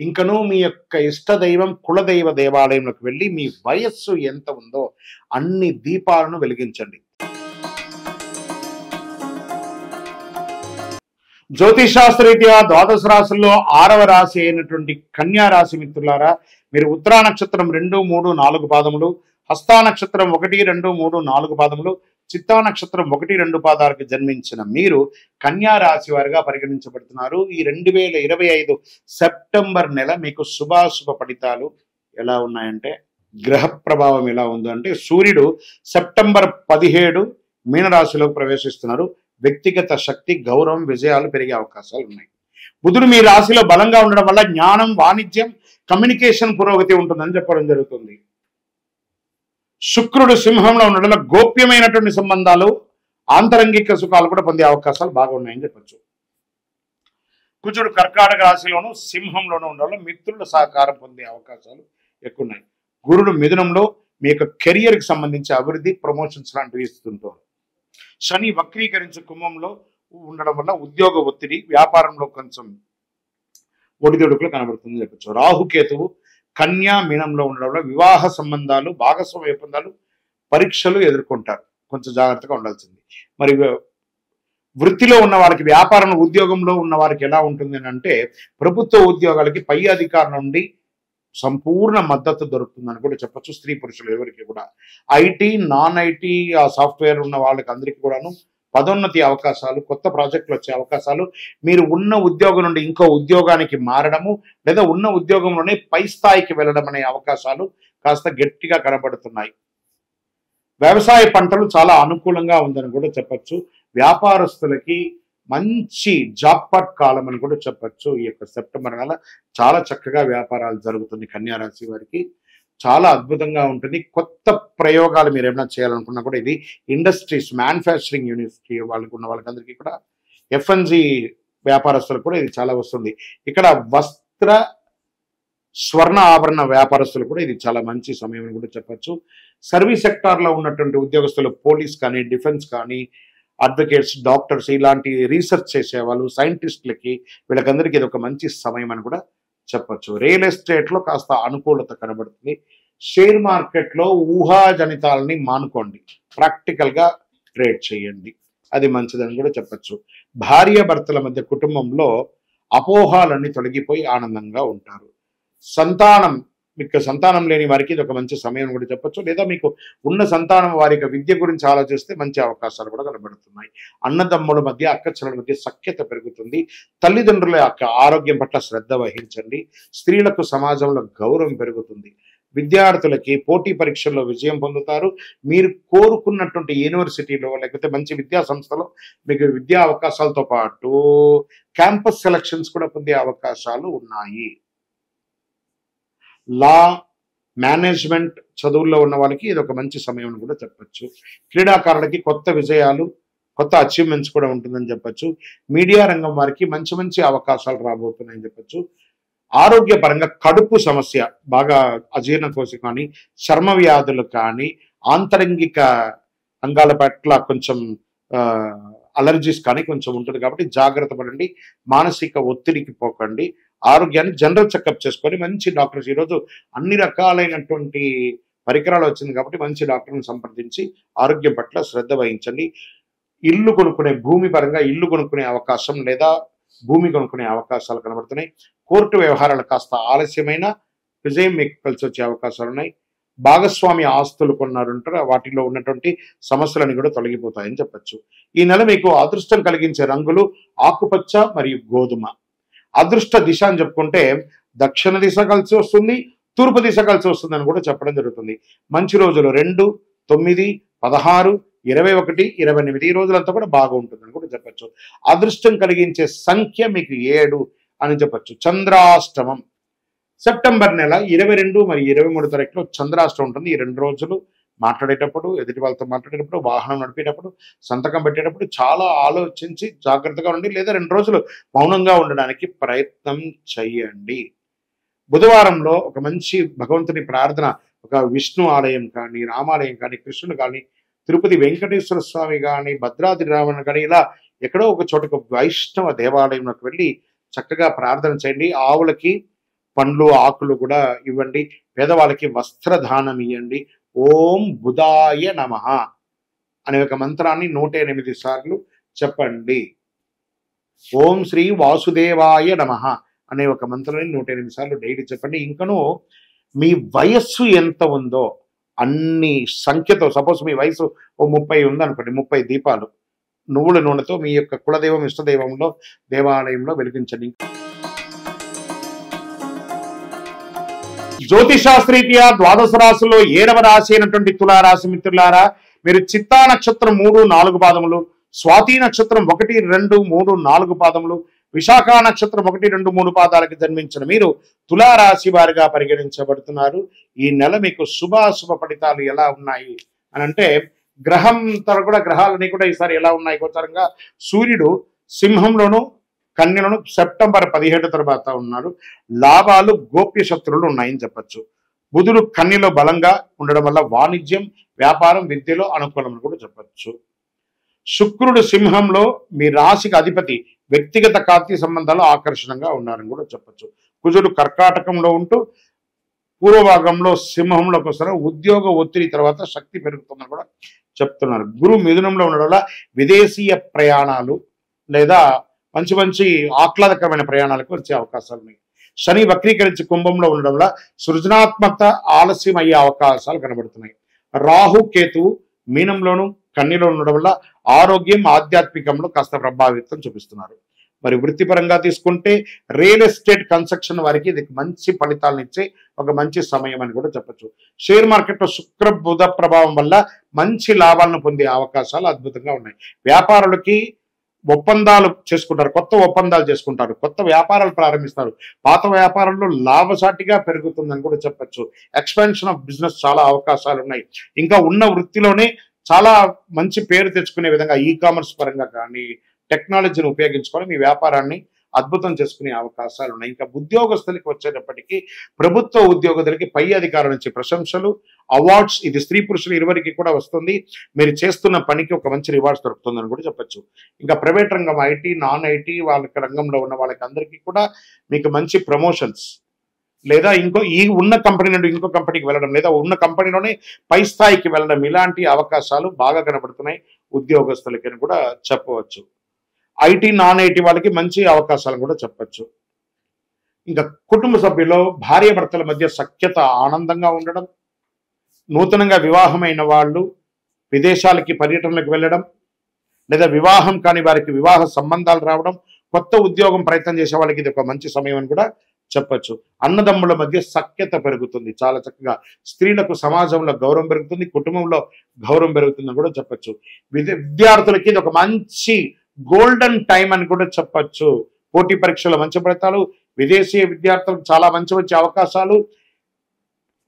ఇంకనూ మీ యొక్క ఇష్టదైవం కులదైవ దేవాలయంలోకి వెళ్ళి మీ వయస్సు ఎంత ఉందో అన్ని దీపాలను వెలిగించండి. జ్యోతిషాస్త్రరీత్యా ద్వాదశ రాశుల్లో 6వ రాశి అయినటువంటి కన్యా రాశి మిత్రులారా, మీరు ఉత్తరా నక్షత్రం 2, 3, 4 పాదములు, హస్తా నక్షత్రం 1, 2, 3, 4 పాదములు, చిత్తా నక్షత్రం 1, 2 పాదాలకు జన్మించిన మీరు కన్యా రాశి వారిగా పరిగణించబడుతున్నారు. ఈ 2025 సెప్టెంబర్ నెల మీకు శుభాశుభ ఫలితాలు ఎలా ఉన్నాయంటే, గ్రహ ప్రభావం ఎలా ఉందో అంటే, సూర్యుడు సెప్టెంబర్ 17 మీనరాశిలోకి ప్రవేశిస్తున్నారు. వ్యక్తిగత శక్తి, గౌరవం, విజయాలు పెరిగే అవకాశాలు ఉన్నాయి. బుధుడు మీ రాశిలో బలంగా ఉండడం వల్ల జ్ఞానం, వాణిజ్యం, కమ్యూనికేషన్ పురోగతి ఉంటుందని చెప్పడం జరుగుతుంది. శుక్రుడు సింహంలో ఉండడం వల్ల గోప్యమైనటువంటి సంబంధాలు, ఆంతరంగిక సుఖాలు కూడా పొందే అవకాశాలు బాగా ఉన్నాయని చెప్పచ్చు. కుజుడు కర్కాటక రాశిలోను సింహంలోనూ ఉండడం వల్ల మిత్రుల సహకారం పొందే అవకాశాలు ఎక్కువ ఉన్నాయి. గురుడు మిథునంలో మీ యొక్క కెరియర్కి సంబంధించి అభివృద్ధి, ప్రమోషన్స్ లాంటివి ఇస్తుంటారు. శని వక్రీకరించి కుంభంలో ఉండడం వల్ల ఉద్యోగ ఒత్తిడి, వ్యాపారంలో కొంచెం ఒడిదొడుకులు కనబడుతుందని చెప్పచ్చు. రాహుకేతువు కన్యా మీనంలో ఉండడం వల్ల వివాహ సంబంధాలు, భాగస్వామ్య ఒప్పందాలు, పరీక్షలు ఎదుర్కొంటారు. కొంచెం జాగ్రత్తగా ఉండాల్సింది. మరి వృత్తిలో ఉన్న వారికి, వ్యాపారంలో, ఉద్యోగంలో ఉన్న వారికి ఎలా ఉంటుంది అంటే, ప్రభుత్వ ఉద్యోగాలకి పై అధికారుల నుండి సంపూర్ణ మద్దతు దొరుకుతుందని కూడా చెప్పచ్చు. స్త్రీ పురుషులు ఎవరికి కూడా, ఐటీ, నాన్ ఐటీ, ఆ సాఫ్ట్వేర్ ఉన్న వాళ్ళకి అందరికీ కూడాను పదోన్నతి అవకాశాలు, కొత్త ప్రాజెక్టులు వచ్చే అవకాశాలు, మీరు ఉన్న ఉద్యోగం నుండి ఇంకో ఉద్యోగానికి మారడము, లేదా ఉన్న ఉద్యోగంలోనే పై స్థాయికి వెళ్ళడం అనే అవకాశాలు కాస్త గట్టిగా కనబడుతున్నాయి. వ్యవసాయ పంటలు చాలా అనుకూలంగా ఉందని కూడా చెప్పచ్చు. వ్యాపారస్తులకి మంచి జాక్పాట్ కాలం అని కూడా చెప్పచ్చు. ఈ యొక్క సెప్టెంబర్ నెల చాలా చక్కగా వ్యాపారాలు జరుగుతుంది. కన్యా రాశి వారికి చాలా అద్భుతంగా ఉంటుంది. కొత్త ప్రయోగాలు మీరు ఏమైనా చేయాలనుకున్నా కూడా, ఇది ఇండస్ట్రీస్, మ్యానుఫ్యాక్చరింగ్ యూనివర్సిటీ వాళ్ళకి ఉన్న వాళ్ళకందరికీ కూడా, ఎఫ్ఎన్జి వ్యాపారస్తులకు కూడా ఇది చాలా వస్తుంది. ఇక్కడ వస్త్ర, స్వర్ణ ఆభరణ వ్యాపారస్తులు కూడా ఇది చాలా మంచి సమయం అని కూడా చెప్పచ్చు. సర్వీస్ సెక్టార్లో ఉన్నటువంటి ఉద్యోగస్తులు, పోలీస్ కానీ, డిఫెన్స్ కానీ, అడ్వకేట్స్, డాక్టర్స్, ఇలాంటి రీసెర్చ్ చేసేవాళ్ళు, సైంటిస్టులకి, వీళ్ళకందరికీ ఇది ఒక మంచి సమయం అని కూడా చెప్పచ్చు. రియల్ ఎస్టేట్లో కాస్త అనుకూలత కనబడుతుంది. షేర్ మార్కెట్లో ఊహాజనితాలని మానుకోండి, ప్రాక్టికల్గా ట్రేడ్ చేయండి, అది మంచిదని కూడా చెప్పచ్చు. భార్య భర్తల మధ్య కుటుంబంలో అపోహాలన్నీ తొలగిపోయి ఆనందంగా ఉంటారు. మీకు సంతానం లేని వారికి ఇది ఒక మంచి సమయం కూడా చెప్పచ్చు. లేదా మీకు ఉన్న సంతానం వారి విద్య గురించి ఆలోచిస్తే మంచి అవకాశాలు కూడా కనబడుతున్నాయి. అన్నదమ్ముల మధ్య, అక్కచెల్లెల మధ్య సఖ్యత పెరుగుతుంది. తల్లిదండ్రుల యొక్క ఆరోగ్యం పట్ల శ్రద్ధ వహించండి. స్త్రీలకు సమాజంలో గౌరవం పెరుగుతుంది. విద్యార్థులకి పోటీ పరీక్షల్లో విజయం పొందుతారు. మీరు కోరుకున్నటువంటి యూనివర్సిటీలో, లేకపోతే మంచి విద్యా సంస్థలో మీకు విద్యా అవకాశాలతో పాటు క్యాంపస్ సెలక్షన్స్ కూడా పొందే అవకాశాలు ఉన్నాయి. లా, మేనేజ్మెంట్ చదువుల్లో ఉన్న వాళ్ళకి ఇది ఒక మంచి సమయం అని కూడా చెప్పచ్చు. క్రీడాకారులకి కొత్త విజయాలు, కొత్త అచీవ్మెంట్స్ కూడా ఉంటుందని చెప్పచ్చు. మీడియా రంగం వారికి మంచి మంచి అవకాశాలు రాబోతున్నాయని చెప్పచ్చు. ఆరోగ్యపరంగా కడుపు సమస్య, బాగా అజీర్ణకోశ కానీ, చర్మ వ్యాధులు కానీ, ఆంతరంగిక అంగాల పట్ల కొంచెం అలర్జీస్ కానీ కొంచెం ఉంటుంది కాబట్టి జాగ్రత్త పడండి. మానసిక ఒత్తిడికి పోకండి. ఆరోగ్యాన్ని జనరల్ చెకప్ చేసుకొని మంచి డాక్టర్స్, ఈరోజు అన్ని రకాలైనటువంటి పరికరాలు వచ్చింది కాబట్టి మంచి డాక్టర్ని సంప్రదించి ఆరోగ్యం పట్ల శ్రద్ధ వహించండి. ఇల్లు కొనుక్కునే, భూమి పరంగా ఇల్లు కొనుక్కునే అవకాశం లేదా భూమి కొనుక్కునే అవకాశాలు కనబడుతున్నాయి. కోర్టు వ్యవహారాలు కాస్త ఆలస్యమైన విజయం మీకు కలిసి వచ్చే అవకాశాలు ఉన్నాయి. భాగస్వామి ఆస్తులు కొన్నారంటారు, వాటిలో ఉన్నటువంటి సమస్యలన్నీ కూడా తొలగిపోతాయని చెప్పచ్చు. ఈ నెల మీకు అదృష్టం కలిగించే రంగులు ఆకుపచ్చ మరియు గోధుమ. అదృష్ట దిశ అని చెప్పుకుంటే దక్షిణ దిశ కలిసి వస్తుంది, తూర్పు దిశ కలిసి వస్తుంది అని కూడా చెప్పడం జరుగుతుంది. మంచి రోజులు 2, 9, 16, 21, 28 ఈ రోజులంతా కూడా బాగా ఉంటుందని కూడా చెప్పచ్చు. అదృష్టం కలిగించే సంఖ్య మీకు 7 అని చెప్పచ్చు. చంద్రాష్టమం సెప్టెంబర్ నెల 22 మరియు 23 తారీఖులో చంద్రాష్టమం ఉంటుంది. ఈ 2 రోజులు మాట్లాడేటప్పుడు, ఎదుటి వాళ్ళతో మాట్లాడేటప్పుడు, వాహనం నడిపేటప్పుడు, సంతకం పెట్టేటప్పుడు చాలా ఆలోచించి జాగ్రత్తగా ఉండి, లేదా 2 రోజులు మౌనంగా ఉండడానికి ప్రయత్నం చేయండి. బుధవారంలో ఒక మంచి భగవంతుని ప్రార్థన, ఒక విష్ణు ఆలయం కానీ, రామాలయం కానీ, కృష్ణుడు కానీ, తిరుపతి వెంకటేశ్వర స్వామి కానీ, భద్రాద్రి రామన్ కానీ, ఇలా ఎక్కడో ఒక చోటకు వైష్ణవ దేవాలయంలోకి వెళ్ళి చక్కగా ప్రార్థన చేయండి. ఆవులకి పండ్లు ఆకులు కూడా ఇవ్వండి. పేదవాళ్ళకి వస్త్రదానం ఇవ్వండి. ఓం బుధాయ నమః అనే ఒక మంత్రాన్ని 108 సార్లు చెప్పండి. ఓం శ్రీ వాసుదేవాయ నమః అనే ఒక మంత్రాన్ని 108 సార్లు డైలీ చెప్పండి. ఇంకను మీ వయస్సు ఎంత ఉందో అన్ని సంఖ్యతో, సపోజ్ మీ వయసు ఓ 30 ఉందనుకోండి, 30 దీపాలు నువ్వుల నూనెతో మీ యొక్క కులదైవం ఇష్టదైవంలో దేవాలయంలో వెలిగించండి. జ్యోతిషాస్త్రీత్యా ద్వాదశ రాశుల్లో 7వ రాశి అయినటువంటి తులారాశి మిత్రులారా, మీరు చిత్తా నక్షత్రం 3, 4 పాదములు, స్వాతి నక్షత్రం 1, 2, 3, 4 పాదములు, విశాఖ నక్షత్రం 1, 2, 3 పాదాలకు జన్మించిన మీరు తులారాశి వారిగా పరిగణించబడుతున్నారు. ఈ నెల మీకు శుభాశుభ ఫలితాలు ఎలా ఉన్నాయి అని అంటే, గ్రహాలని కూడా ఈసారి ఎలా ఉన్నాయి గోచారంగా, సూర్యుడు సింహంలోను కన్యలను సెప్టెంబర్ 17 తర్వాత ఉన్నారు. లాభాలు, గోప్య శత్రువులు ఉన్నాయని చెప్పచ్చు. బుధుడు కన్యలో బలంగా ఉండడం వల్ల వాణిజ్యం, వ్యాపారం, విద్యలో అనుకూలం కూడా చెప్పచ్చు. శుక్రుడు సింహంలో మీ రాశికి అధిపతి, వ్యక్తిగత కాంతి సంబంధాలు ఆకర్షణంగా ఉన్నారని కూడా చెప్పచ్చు. కుజుడు కర్కాటకంలో ఉంటూ పూర్వభాగంలో సింహంలోకి వస్తారు. ఉద్యోగ ఒత్తిడి తర్వాత శక్తి పెరుగుతుందని కూడా చెప్తున్నారు. గురువు మిథునంలో ఉండడం వల్ల విదేశీయ ప్రయాణాలు లేదా మంచి ఆహ్లాదకరమైన ప్రయాణాలకు వచ్చే అవకాశాలు ఉన్నాయి. శని వక్రీకరించి కుంభంలో ఉండడం వల్ల సృజనాత్మకత ఆలస్యం అయ్యే అవకాశాలు కనబడుతున్నాయి. రాహు కేతువు మీనంలోను కన్యలో ఉండడం వల్ల ఆరోగ్యం, ఆధ్యాత్మికంలో కాస్త ప్రభావితం చూపిస్తున్నారు. మరి వృత్తిపరంగా తీసుకుంటే రియల్ ఎస్టేట్, కన్స్ట్రక్షన్ వారికి ఇది మంచి ఫలితాలను ఇచ్చే ఒక మంచి సమయం అని కూడా చెప్పచ్చు. షేర్ మార్కెట్లో శుక్ర బుధ ప్రభావం వల్ల మంచి లాభాలను పొందే అవకాశాలు అద్భుతంగా ఉన్నాయి. వ్యాపారులకి ఒప్పందాలు చేసుకుంటారు, కొత్త ఒప్పందాలు చేసుకుంటారు, కొత్త వ్యాపారాలు ప్రారంభిస్తారు. పాత వ్యాపారంలో లాభసాటిగా పెరుగుతుందని కూడా చెప్పచ్చు. ఎక్స్పాన్షన్ ఆఫ్ బిజినెస్ చాలా అవకాశాలు ఉన్నాయి. ఇంకా ఉన్న వృత్తిలోనే చాలా మంచి పేరు తెచ్చుకునే విధంగా ఈ కామర్స్ పరంగా కానీ, టెక్నాలజీని ఉపయోగించుకొని మీ వ్యాపారాన్ని అద్భుతం చేసుకునే అవకాశాలు ఉన్నాయి. ఇంకా ఉద్యోగస్తులకి వచ్చేటప్పటికీ ప్రభుత్వ ఉద్యోగులకి పై అధికారుల నుంచి ప్రశంసలు, అవార్డ్స్, ఇది స్త్రీ పురుషులు ఇరువురికి కూడా వస్తుంది. మీరు చేస్తున్న పనికి ఒక మంచి రివార్డ్స్ దొరుకుతుందని కూడా చెప్పచ్చు. ఇంకా ప్రైవేట్ రంగం, ఐటీ, నాన్ ఐటీ వాళ్ళకి రంగంలో ఉన్న వాళ్ళకి అందరికీ కూడా మీకు మంచి ప్రమోషన్స్, లేదా ఈ ఉన్న కంపెనీ నుండి ఇంకో కంపెనీకి వెళ్ళడం, లేదా ఉన్న కంపెనీలోనే పై స్థాయికి వెళ్ళడం, ఇలాంటి అవకాశాలు బాగా కనబడుతున్నాయి ఉద్యోగస్తులకి అని కూడా చెప్పవచ్చు. ఐటీ, నాన్ ఐటీ వాళ్ళకి మంచి అవకాశాలు కూడా చెప్పచ్చు. ఇంకా కుటుంబ సభ్యుల్లో భార్యాభర్తల మధ్య సఖ్యత, ఆనందంగా ఉండడం, నూతనంగా వివాహమైన వాళ్ళు విదేశాలకి పర్యటనలకు వెళ్ళడం, లేదా వివాహం కాని వారికి వివాహ సంబంధాలు రావడం, కొత్త ఉద్యోగం ప్రయత్నం చేసే వాళ్ళకి ఇది ఒక మంచి సమయం అని కూడా చెప్పచ్చు. అన్నదమ్ముల మధ్య సఖ్యత పెరుగుతుంది, చాలా చక్కగా. స్త్రీలకు సమాజంలో గౌరవం పెరుగుతుంది, కుటుంబంలో గౌరవం పెరుగుతుందని కూడా చెప్పచ్చు. విద్యార్థులకి ఇది ఒక మంచి గోల్డెన్ టైం అని కూడా చెప్పచ్చు. పోటీ పరీక్షల మంచి ఫలితాలు, విదేశీ విద్యార్థులకు చాలా మంచి అవకాశాలు,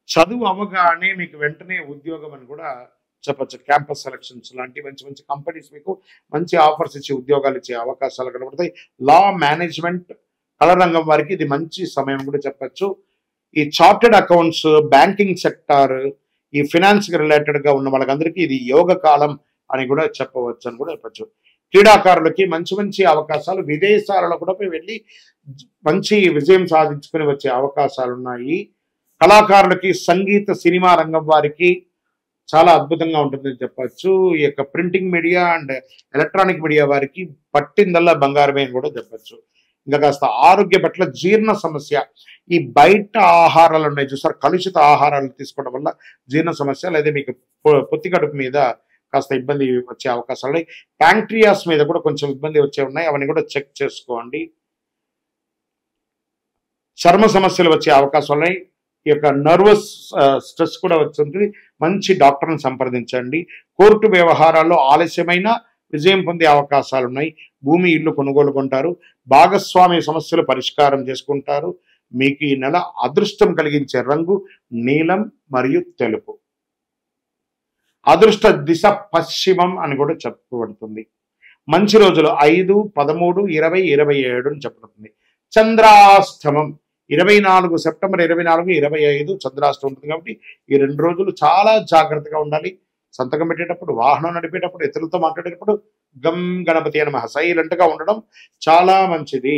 చదువు అవగానే మీకు వెంటనే ఉద్యోగం అని కూడా చెప్పచ్చు. క్యాంపస్ సెలక్షన్స్ లాంటి మంచి కంపెనీస్ మీకు మంచి ఆఫర్స్ ఇచ్చి ఉద్యోగాలు ఇచ్చే అవకాశాలు కనబడతాయి. లా, మేనేజ్మెంట్, కళ రంగం వారికి ఇది మంచి సమయం కూడా చెప్పచ్చు. ఈ చార్టెడ్ అకౌంట్స్, బ్యాంకింగ్ సెక్టార్, ఈ ఫినాన్స్ రిలేటెడ్ గా ఉన్న వాళ్ళకందరికీ ఇది యోగ కాలం అని కూడా చెప్పవచ్చు అని కూడా చెప్పచ్చు. క్రీడాకారులకి మంచి అవకాశాలు, విదేశాలలో కూడా వెళ్ళి మంచి విజయం సాధించుకుని వచ్చే అవకాశాలు ఉన్నాయి. కళాకారులకి సంగీత, సినిమా రంగం వారికి చాలా అద్భుతంగా ఉంటుందని చెప్పచ్చు. ఈ యొక్క printing media and electronic media వారికి పట్టిందల్లా బంగారమే అని కూడా చెప్పచ్చు. ఇంకా కాస్త ఆరోగ్య పట్ల జీర్ణ సమస్య, ఈ బయట ఆహారాలు ఉన్నాయి చూసారు, కలుషిత ఆహారాలు తీసుకోవడం వల్ల జీర్ణ సమస్య, లేదా మీకు పొత్తి కడుపు మీద కాస్త ఇబ్బంది వచ్చే అవకాశాలు ఉన్నాయి. ప్యాంక్రియాస్ మీద కూడా కొంచెం ఇబ్బంది వచ్చే ఉన్నాయి, అవన్నీ కూడా చెక్ చేసుకోండి. చర్మ సమస్యలు వచ్చే అవకాశాలు ఉన్నాయి. ఈ యొక్క నర్వస్ స్ట్రెస్ కూడా వచ్చింది, మంచి డాక్టర్ని సంప్రదించండి. కోర్టు వ్యవహారాల్లో ఆలస్యమైన విజయం పొందే అవకాశాలు ఉన్నాయి. భూమి, ఇల్లు కొనుగోలు కొంటారు. భాగస్వామ్య సమస్యలు పరిష్కారం చేసుకుంటారు. మీకు ఈ నెల అదృష్టం కలిగించే రంగు నీలం మరియు తెలుపు. అదృష్ట దిశ పశ్చిమం అని కూడా చెప్పబడుతుంది. మంచి రోజులు 5, 13, 20, 27 అని చెప్పబడుతుంది. చంద్రాష్టమం 24 సెప్టెంబర్ 24, 25 చంద్రాష్టమం ఉంటుంది. కాబట్టి ఈ 2 రోజులు చాలా జాగ్రత్తగా ఉండాలి. సంతకం పెట్టేటప్పుడు, వాహనం నడిపేటప్పుడు, ఇతరులతో మాట్లాడేటప్పుడు గం గణపతి నమః సైలెంట్గా ఉండడం చాలా మంచిది.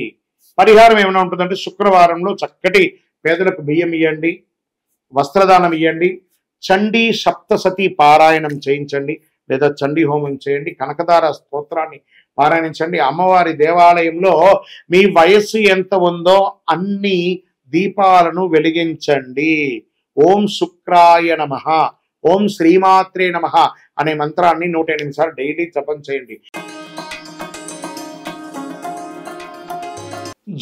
పరిహారం ఏమైనా ఉంటుందంటే శుక్రవారంలో చక్కటి పేదలకు బియ్యం ఇవ్వండి, వస్త్రదానం ఇవ్వండి, చండీ సప్తసతి పారాయణం చేయించండి, లేదా చండీ హోమం చేయండి, కనకదార స్తోత్రాన్ని పారాయణించండి. అమ్మవారి దేవాలయంలో మీ వయస్సు ఎంత ఉందో అన్ని దీపాలను వెలిగించండి. ఓం శుక్రాయ నమః, ఓం శ్రీమాత్రే నమః అనే మంత్రాన్ని 108 సార్లు డైలీ జపం చేయండి.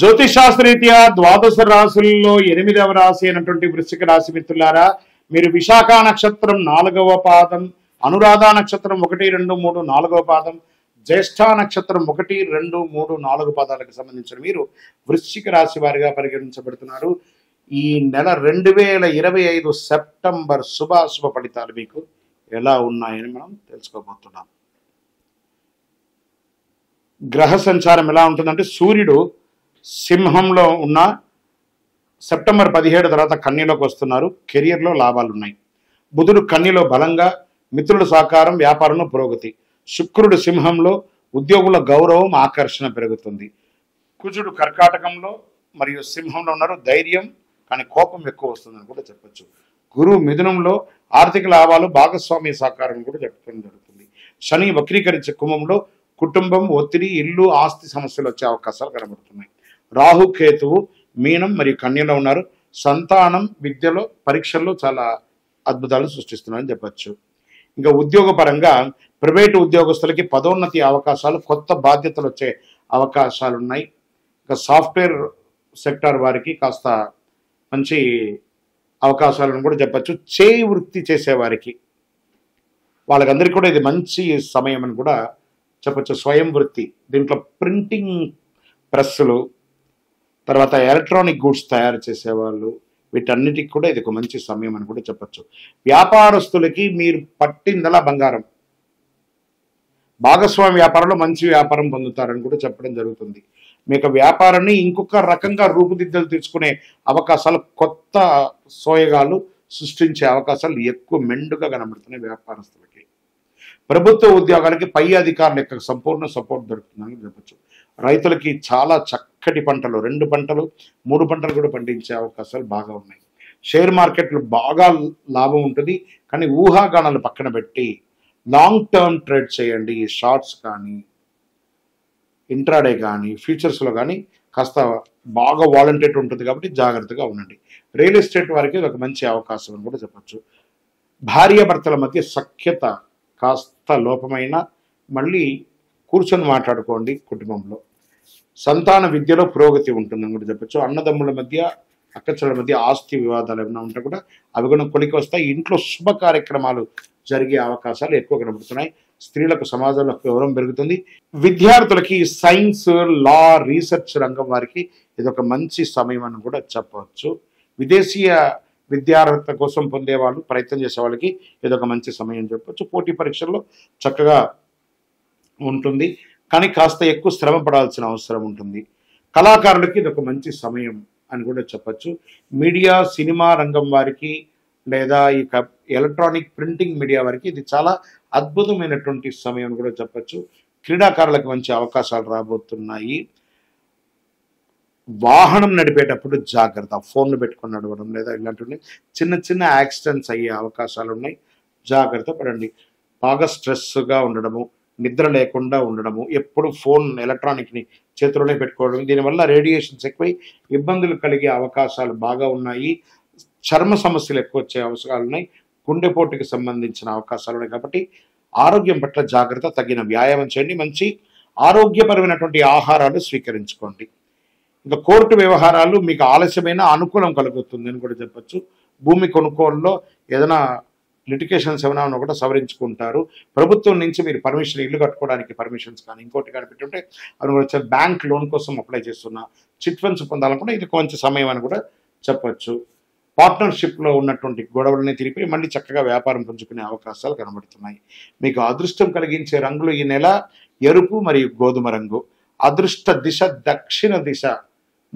జ్యోతిషాస్త్రరీత్యా ద్వాదశ రాశుల్లో 8వ రాశి అయినటువంటి వృశ్చిక రాశి మిత్రులారా, మీరు విశాఖ నక్షత్రం 4వ పాదం, అనురాధ నక్షత్రం 1, 2, 3, 4వ పాదం, జ్యేష్ఠ నక్షత్రం 1, 2, 3, 4 పాదాలకు సంబంధించిన మీరు వృశ్చిక రాశి వారిగా పరిగణించబడుతున్నారు. ఈ నెల 2025 సెప్టెంబర్ శుభాశుభ ఫలితాలు మీకు ఎలా ఉన్నాయని మనం తెలుసుకోబోతున్నాం. గ్రహ సంచారం ఎలా ఉంటుందంటే సూర్యుడు సింహంలో ఉన్న సెప్టెంబర్ 17 తర్వాత కన్యలోకి వస్తున్నారు. కెరియర్లో లాభాలు ఉన్నాయి. బుధుడు కన్యలో బలంగా, మిత్రుల సహకారం, వ్యాపారంలో పురోగతి. శుక్రుడు సింహంలో ఉద్యోగుల గౌరవం, ఆకర్షణ పెరుగుతుంది. కుజుడు కర్కాటకంలో మరియు సింహంలో ఉన్నారు. ధైర్యం కానీ కోపం ఎక్కువ వస్తుందని కూడా చెప్పచ్చు. గురువు మిథునంలో ఆర్థిక లాభాలు, భాగస్వామ్య సహకారం కూడా చెప్పడం జరుగుతుంది. శని వక్రీకరించే కుంభంలో కుటుంబం, ఒత్తిడి, ఇల్లు, ఆస్తి సమస్యలు వచ్చే అవకాశాలు కనబడుతున్నాయి. రాహు కేతువు మీనం మరియు కన్యలో ఉన్నారు. సంతానం, విద్యలో, పరీక్షల్లో చాలా అద్భుతాలు సృష్టిస్తున్నారని చెప్పచ్చు. ఇంకా ఉద్యోగపరంగా ప్రైవేటు ఉద్యోగస్తులకి పదోన్నతి అవకాశాలు, కొత్త బాధ్యతలు వచ్చే అవకాశాలు ఉన్నాయి. ఇంకా సాఫ్ట్వేర్ సెక్టార్ వారికి కాస్త మంచి అవకాశాలను కూడా చెప్పచ్చు. చేయి వృత్తి చేసేవారికి వాళ్ళకందరికీ కూడా ఇది మంచి సమయం అని కూడా చెప్పచ్చు. స్వయం వృత్తి, దీంట్లో ప్రింటింగ్ ప్రెస్సులు, తర్వాత ఎలక్ట్రానిక్ గూడ్స్ తయారు చేసేవాళ్ళు, వీటన్నిటికి కూడా ఇది ఒక మంచి సమయం అని కూడా చెప్పచ్చు. వ్యాపారస్తులకి మీరు పట్టిందలా బంగారం, భాగస్వామి వ్యాపారంలో మంచి వ్యాపారం పొందుతారని కూడా చెప్పడం జరుగుతుంది. మీకు వ్యాపారాన్ని ఇంకొక రకంగా రూపుదిద్దలు తీసుకునే అవకాశాలు, కొత్త సోయగాలు సృష్టించే అవకాశాలు ఎక్కువ మెండుగా కనబడుతున్నాయి వ్యాపారస్తులకి. ప్రభుత్వ ఉద్యోగాలకి పై అధికారుల యొక్క సంపూర్ణ సపోర్ట్ దొరుకుతుందని చెప్పచ్చు. రైతులకి చాలా చక్కటి పంటలు, 2 పంటలు 3 పంటలు కూడా పండించే అవకాశాలు బాగా ఉన్నాయి. షేర్ మార్కెట్లు బాగా లాభం ఉంటుంది. కానీ ఊహాగానాలు పక్కన పెట్టి లాంగ్ టర్మ్ ట్రేడ్ చేయండి. షార్ట్స్ కానీ, ఇంట్రాడే కానీ, ఫ్యూచర్స్లో కానీ కాస్త బాగా వాలంటేట్ ఉంటుంది కాబట్టి జాగ్రత్తగా ఉండండి. రియల్ ఎస్టేట్ వారికి ఇది ఒక మంచి అవకాశం అని కూడా చెప్పచ్చు. భార్యాభర్తల మధ్య సఖ్యత కాస్త లోపమైన మళ్ళీ కూర్చొని మాట్లాడుకోండి కుటుంబంలో. సంతాన విద్యలో పురోగతి ఉంటుందని కూడా చెప్పచ్చు. అన్నదమ్ముల మధ్య, అక్కచెల్లెల మధ్య ఆస్తి వివాదాలు ఏమైనా ఉంటే కూడా అవి కూడా కొలికి వస్తాయి. ఇంట్లో శుభ కార్యక్రమాలు జరిగే అవకాశాలు ఎక్కువ కనబడుతున్నాయి. స్త్రీలకు సమాజంలో గౌరవం పెరుగుతుంది. విద్యార్థులకి సైన్స్, లా, రీసెర్చ్ రంగం వారికి ఇది ఒక మంచి సమయం అని కూడా చెప్పవచ్చు. విదేశీయ విద్యార్హత కోసం పొందేవాళ్ళు, ప్రయత్నం చేసే వాళ్ళకి ఇది ఒక మంచి సమయం చెప్పచ్చు. పోటీ పరీక్షల్లో చక్కగా ఉంటుంది. కానీ కాస్త ఎక్కువ శ్రమ పడాల్సిన అవసరం ఉంటుంది. కళాకారులకి ఇది ఒక మంచి సమయం అని కూడా చెప్పచ్చు. మీడియా, సినిమా రంగం వారికి లేదా ఈ ఎలక్ట్రానిక్ ప్రింటింగ్ మీడియా వారికి ఇది చాలా అద్భుతమైనటువంటి సమయం అని కూడా చెప్పచ్చు. క్రీడాకారులకు మంచి అవకాశాలు రాబోతున్నాయి. వాహనం నడిపేటప్పుడు జాగ్రత్త, ఫోన్లు పెట్టుకొని నడవడం లేదా ఇలాంటివి చిన్న చిన్న యాక్సిడెంట్స్ అయ్యే అవకాశాలు ఉన్నాయి. జాగ్రత్త పడండి. బాగా స్ట్రెస్గా ఉండడము, నిద్ర లేకుండా ఉండడము, ఎప్పుడు ఫోన్ ఎలక్ట్రానిక్ని చేతిలోనే పెట్టుకోవడం, దీనివల్ల రేడియేషన్స్ ఎక్కువై ఇబ్బందులు కలిగే అవకాశాలు బాగా ఉన్నాయి. చర్మ సమస్యలు ఎక్కువ వచ్చే అవకాశాలు ఉన్నాయి. గుండెపోటుకి సంబంధించిన అవకాశాలు ఉన్నాయి. కాబట్టి ఆరోగ్యం పట్ల జాగ్రత్త, తగిన వ్యాయామం చేయండి, మంచి ఆరోగ్యపరమైనటువంటి ఆహారాలు స్వీకరించుకోండి. ఇంకా కోర్టు వ్యవహారాలు మీకు ఆలస్యమైన అనుకూలం కలుగుతుంది అని కూడా చెప్పచ్చు. భూమి కొనుగోలులో ఏదైనా లిటికేషన్స్ ఏమైనా ఉన్నా కూడా సవరించుకుంటారు. ప్రభుత్వం నుంచి మీరు పర్మిషన్, ఇల్లు కట్టుకోవడానికి పర్మిషన్స్ కానీ ఇంకోటి కానీ పెట్టుంటే అవి కూడా బ్యాంక్ లోన్ కోసం అప్లై చేస్తున్నా, చిట్ ఫండ్స్ పొందాలనుకుంటే ఇది కొంచెం సమయం అని కూడా చెప్పచ్చు. పార్ట్నర్షిప్లో ఉన్నటువంటి గొడవలని తిరిపి మళ్ళీ చక్కగా వ్యాపారం పుంజుకునే అవకాశాలు కనబడుతున్నాయి. మీకు అదృష్టం కలిగించే రంగులు ఈ నెల ఎరుపు మరియు గోధుమ రంగు. అదృష్ట దిశ దక్షిణ దిశ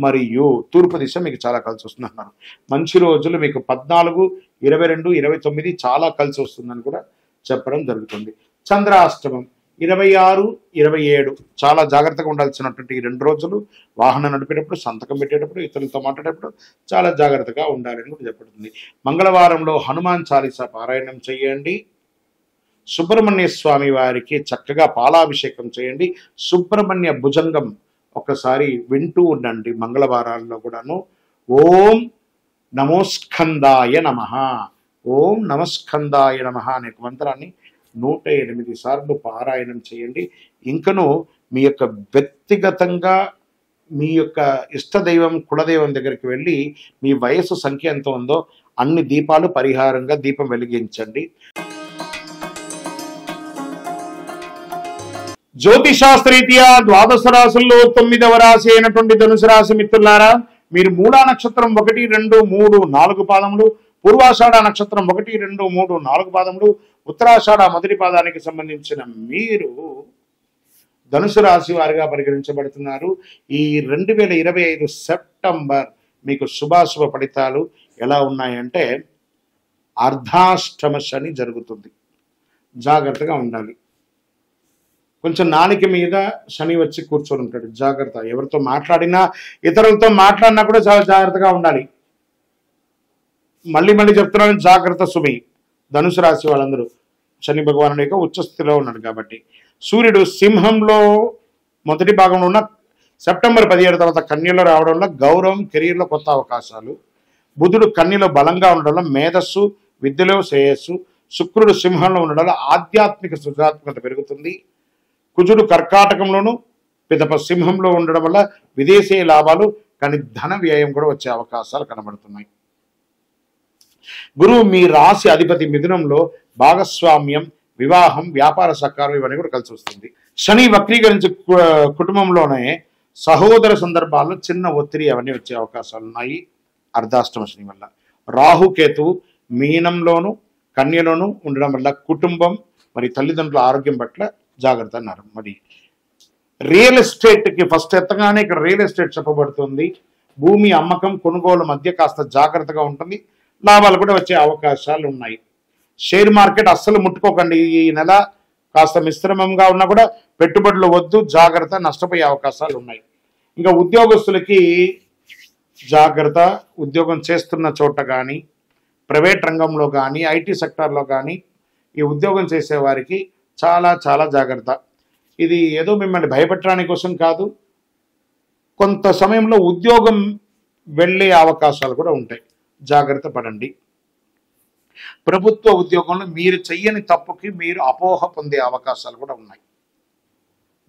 మరియు తూర్పు దిశ మీకు చాలా కలిసి వస్తుంది అన్నారు. మంచి రోజులు మీకు 14, 22, 29 చాలా కలిసి వస్తుందని కూడా చెప్పడం జరుగుతుంది. చంద్రాష్టమం 26, 27 చాలా జాగ్రత్తగా ఉండాల్సినటువంటి ఈ 2 రోజులు వాహనం నడిపేటప్పుడు, సంతకం పెట్టేటప్పుడు, ఇతరులతో మాట్లాడేటప్పుడు చాలా జాగ్రత్తగా ఉండాలని కూడా చెప్పబడుతుంది. మంగళవారంలో హనుమాన్ చాలీసా పారాయణం చేయండి. సుబ్రహ్మణ్య స్వామి వారికి చక్కగా పాలాభిషేకం చేయండి. సుబ్రహ్మణ్య భుజంగం ఒకసారి వింటూ ఉండండి. మంగళవారాల్లో కూడాను ఓం నమోస్కందాయ నమః, ఓం నమస్కందాయ నమః అనే మంత్రాన్ని 108 సార్లు పారాయణం చేయండి. ఇంకను మీ యొక్క వ్యక్తిగతంగా మీ యొక్క ఇష్టదైవం కులదైవం దగ్గరికి వెళ్ళి మీ వయస్సు సంఖ్య ఎంత ఉందో అన్ని దీపాలు పరిహారంగా దీపం వెలిగించండి. జ్యోతిశాస్త్రరీత్యా ద్వాదశ రాశుల్లో 9వ రాశి అయినటువంటి ధనుసు రాశి మిత్రులారా, మీరు మూలా నక్షత్రం 1, 2, 3, 4 పాదములు, పూర్వాషాఢ నక్షత్రం 1, 2, 3, 4 పాదములు, ఉత్తరాషాఢ మొదటి పాదానికి సంబంధించిన మీరు ధనుసు రాశి వారిగా పరిగణించబడుతున్నారు. ఈ 2025 సెప్టెంబర్ మీకు శుభాశుభ ఫలితాలు ఎలా ఉన్నాయంటే అర్ధాష్టమ శని జరుగుతుంది. జాగ్రత్తగా ఉండాలి. కొంచెం నాలిక మీద శని వచ్చి కూర్చొని ఉంటాడు. జాగ్రత్త. ఎవరితో మాట్లాడినా, ఇతరులతో మాట్లాడినా కూడా చాలా జాగ్రత్తగా ఉండాలి. మళ్ళీ మళ్ళీ చెప్తున్నాను, జాగ్రత్త సుమి. ధనుసు రాశి వాళ్ళందరూ శని భగవానుడి యొక్క ఉచ్చస్థితిలో ఉన్నాడు కాబట్టి. సూర్యుడు సింహంలో మొదటి భాగంలో ఉన్న సెప్టెంబర్ 17 తర్వాత కన్యలో రావడం వల్ల గౌరవం, కెరీర్లో కొత్త అవకాశాలు. బుధుడు కన్యలో బలంగా ఉండడం వల్ల మేధస్సు, విద్యలో శ్రేయస్సు. శుక్రుడు సింహంలో ఉండడం వల్ల ఆధ్యాత్మిక సృజనాత్మకత పెరుగుతుంది. కుజుడు కర్కాటకంలోను పిదప సింహంలో ఉండడం వల్ల విదేశీ లాభాలు, కానీ ధన వ్యయం కూడా వచ్చే అవకాశాలు కనబడుతున్నాయి. గురువు మీ రాశి అధిపతి మిథునంలో భాగస్వామ్యం, వివాహం, వ్యాపార సహకారం ఇవన్నీ కూడా కలిసి వస్తుంది. శని వక్రీకరించి కుటుంబంలోనే సహోదర సందర్భాల్లో చిన్న ఒత్తిడి అవన్నీ వచ్చే అవకాశాలు ఉన్నాయి అర్ధాష్టమ శని వల్ల. రాహుకేతువు మీనంలోను కన్యలోను ఉండడం వల్ల కుటుంబం మరి తల్లిదండ్రుల ఆరోగ్యం పట్ల జాగ్రత్త అన్నారు. మరి రియల్ ఎస్టేట్కి ఫస్ట్ ఎత్తగానే ఇక్కడ రియల్ ఎస్టేట్ చెప్పబడుతుంది. భూమి అమ్మకం, కొనుగోలు మధ్య కాస్త జాగ్రత్తగా ఉంటుంది. లాభాలు కూడా వచ్చే అవకాశాలు ఉన్నాయి. షేర్ మార్కెట్ అస్సలు ముట్టుకోకండి. ఈ నెల కాస్త మిశ్రమంగా ఉన్నా కూడా పెట్టుబడులు వద్దు, జాగ్రత్త, నష్టపోయే అవకాశాలు ఉన్నాయి. ఇంకా ఉద్యోగస్తులకి జాగ్రత్త. ఉద్యోగం చేస్తున్న చోట కానీ, ప్రైవేట్ రంగంలో కానీ, ఐటీ సెక్టార్లో కానీ ఈ ఉద్యోగం చేసే వారికి చాలా చాలా జాగ్రత్త. ఇది ఏదో మిమ్మల్ని భయపెట్టడానికి కోసం కాదు. కొంత సమయంలో ఉద్యోగం వెళ్ళే అవకాశాలు కూడా ఉంటాయి. జాగ్రత్త పడండి. ప్రభుత్వ ఉద్యోగంలో మీరు చెయ్యని తప్పుకి మీరు అపోహ పొందే అవకాశాలు కూడా ఉన్నాయి.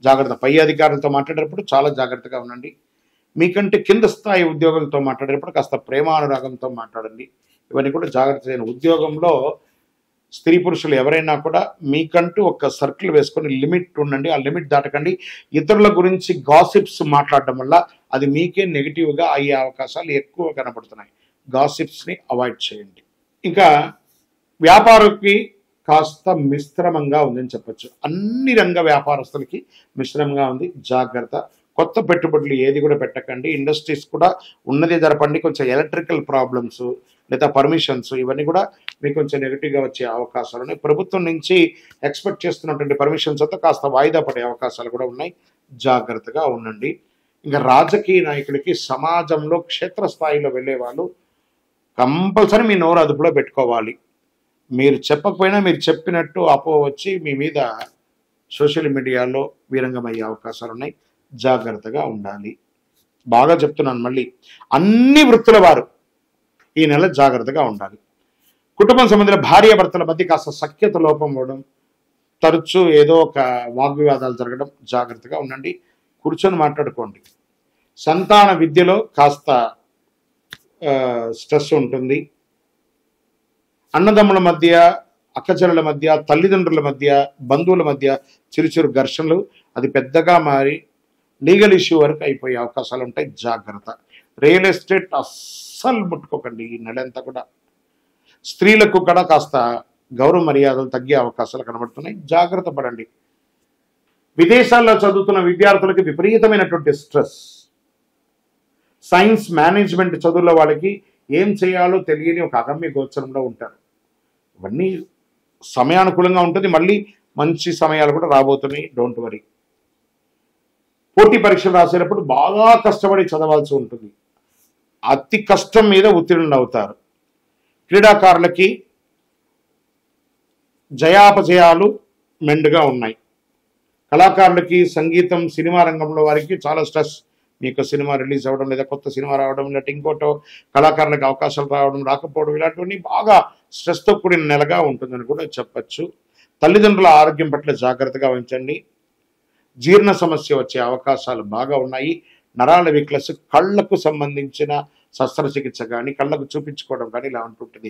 జాగ్రత్త. పై అధికారులతో మాట్లాడేటప్పుడు చాలా జాగ్రత్తగా ఉండండి. మీకంటే కింద స్థాయి ఉద్యోగులతో మాట్లాడేటప్పుడు కాస్త ప్రేమానురాగంతో మాట్లాడండి. ఇవన్నీ కూడా జాగ్రత్త. ఉద్యోగంలో స్త్రీ పురుషులు ఎవరైనా కూడా మీకంటూ ఒక సర్కిల్ వేసుకొని లిమిట్ ఉండండి. ఆ లిమిట్ దాటకండి. ఇతరుల గురించి గాసిప్స్ మాట్లాడడం వల్ల అది మీకే నెగిటివ్గా అయ్యే అవకాశాలు ఎక్కువ కనబడుతున్నాయి. గాసిప్స్ని అవాయిడ్ చేయండి. ఇంకా వ్యాపారికి కాస్త మిశ్రమంగా ఉందని చెప్పచ్చు. అన్ని రంగ వ్యాపారస్తులకి మిశ్రమంగా ఉంది. జాగ్రత్త. కొత్త పెట్టుబడులు ఏది కూడా పెట్టకండి. ఇండస్ట్రీస్ కూడా ఉన్నదే జరపండి. కొంచెం ఎలక్ట్రికల్ ప్రాబ్లమ్స్ లేదా పర్మిషన్స్ ఇవన్నీ కూడా మీకు కొంచెం నెగిటివ్గా వచ్చే అవకాశాలు ఉన్నాయి. ప్రభుత్వం నుంచి ఎక్స్పెక్ట్ చేస్తున్నటువంటి పర్మిషన్స్ అంతా కాస్త వాయిదా పడే అవకాశాలు కూడా ఉన్నాయి. జాగ్రత్తగా ఉండండి. ఇంకా రాజకీయ నాయకులకి సమాజంలో క్షేత్రస్థాయిలో వెళ్ళే వాళ్ళు కంపల్సరీ మీ నోరు అదుపులో పెట్టుకోవాలి. మీరు చెప్పకపోయినా మీరు చెప్పినట్టు వచ్చి మీ మీద సోషల్ మీడియాలో వీరంగమయ్యే అవకాశాలు ఉన్నాయి. జాగ్రత్తగా ఉండాలి. బాగా చెప్తున్నాను మళ్ళీ. అన్ని వృత్తుల వారు ఈ నెల జాగ్రత్తగా ఉండాలి. కుటుంబం సంబంధించిన భార్యాభర్తల మధ్య కాస్త సఖ్యత లోపం అవ్వడం, తరచూ ఏదో ఒక వాగ్వివాదాలు జరగడం, జాగ్రత్తగా ఉండండి. కూర్చొని మాట్లాడుకోండి. సంతాన విద్యలో కాస్త స్ట్రెస్ ఉంటుంది. అన్నదమ్ముల మధ్య, అక్కచెల్లెల మధ్య, తల్లిదండ్రుల మధ్య, బంధువుల మధ్య చిరుచిరు ఘర్షణలు అది పెద్దగా మారి లీగల్ ఇష్యూ వరకు అయిపోయే అవకాశాలు ఉంటాయి. జాగ్రత్త. రియల్ ఎస్టేట్ అస్సలు ముట్టుకోకండి ఈ నెలంతా కూడా. స్త్రీలకు కూడా కాస్త గౌరవ మర్యాదలు తగ్గే అవకాశాలు కనబడుతున్నాయి, జాగ్రత్త పడండి. విదేశాల్లో చదువుతున్న విద్యార్థులకి విపరీతమైనటువంటి స్ట్రెస్. సైన్స్ మేనేజ్మెంట్ చదువుల వాళ్ళకి ఏం చేయాలో తెలియని ఒక అగమ్య గోచరంలో ఉంటారు. ఇవన్నీ సమయానుకూలంగా ఉంటుంది, మళ్ళీ మంచి సమయాలు కూడా రాబోతున్నాయి, డోంట్ వరీ. పోటీ పరీక్షలు రాసేటప్పుడు బాగా కష్టపడి చదవాల్సి ఉంటుంది, అతి కష్టం మీద ఉత్తీర్ణులు అవుతారు. క్రీడాకారులకి జయాపజయాలు మెండుగా ఉన్నాయి. కళాకారులకి సంగీతం సినిమా రంగంలో వారికి చాలా స్ట్రెస్. మీకు సినిమా రిలీజ్ అవ్వడం, లేదా కొత్త సినిమా రావడం, లేకపోతే ఇంకోటో కళాకారులకు అవకాశాలు రావడం రాకపోవడం, ఇలాంటివన్నీ బాగా స్ట్రెస్తో కూడిన నెలగా ఉంటుందని కూడా చెప్పచ్చు. తల్లిదండ్రుల ఆరోగ్యం పట్ల జాగ్రత్తగా వహించండి. జీర్ణ సమస్య వచ్చే అవకాశాలు బాగా ఉన్నాయి. నరాల వీక్నెస్, కళ్ళకు సంబంధించిన శస్త్రచికిత్స కానీ కళ్ళకు చూపించుకోవడం కానీ ఇలా ఉంటుంటుంది.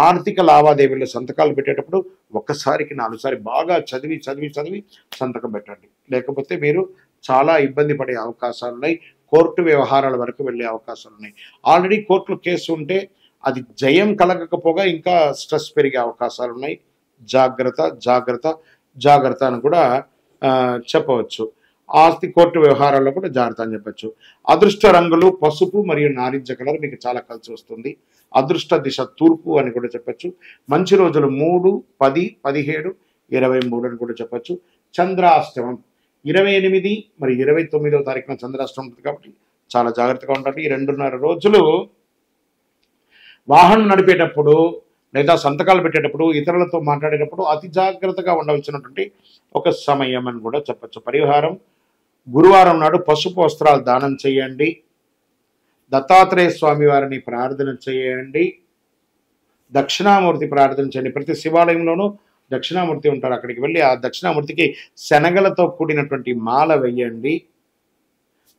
ఆర్థిక లావాదేవీల్లో సంతకాలు పెట్టేటప్పుడు ఒక్కసారికి 4 సారి బాగా చదివి చదివి చదివి సంతకం పెట్టండి, లేకపోతే మీరు చాలా ఇబ్బంది పడే అవకాశాలు ఉన్నాయి. కోర్టు వ్యవహారాల వరకు వెళ్ళే అవకాశాలు ఉన్నాయి. ఆల్రెడీ కోర్టులో కేసు ఉంటే అది జయం కలగకపోగా ఇంకా స్ట్రెస్ పెరిగే అవకాశాలు ఉన్నాయి. జాగ్రత్త జాగ్రత్త జాగ్రత్త అని కూడా చెప్పవచ్చు. ఆస్తి కోర్టు వ్యవహారాల్లో కూడా జాగ్రత్త అని చెప్పచ్చు. అదృష్ట రంగులు పసుపు మరియు నారింజ కలర్ మీకు చాలా కలిసి వస్తుంది. అదృష్ట దిశ తూర్పు అని కూడా చెప్పచ్చు. మంచి రోజులు 3, 10, 17, 23 అని కూడా చెప్పచ్చు. చంద్రాష్టమం 28 మరియు 29వ తారీఖున చంద్రాష్టమం ఉంటుంది కాబట్టి చాలా జాగ్రత్తగా ఉండండి. ఈ 2.5 రోజులు వాహనం నడిపేటప్పుడు లేదా సంతకాలు పెట్టేటప్పుడు ఇతరులతో మాట్లాడేటప్పుడు అతి జాగ్రత్తగా ఉండవలసినటువంటి ఒక సమయం అని కూడా చెప్పచ్చు. పరిహారం గురువారం నాడు పసుపు వస్త్రాలు దానం చేయండి. దత్తాత్రేయ స్వామి వారిని ప్రార్థన చేయండి. దక్షిణామూర్తి ప్రార్థన చేయండి. ప్రతి శివాలయంలోనూ దక్షిణామూర్తి ఉంటారు, అక్కడికి వెళ్ళి ఆ దక్షిణామూర్తికి శనగలతో కూడినటువంటి మాల వేయండి.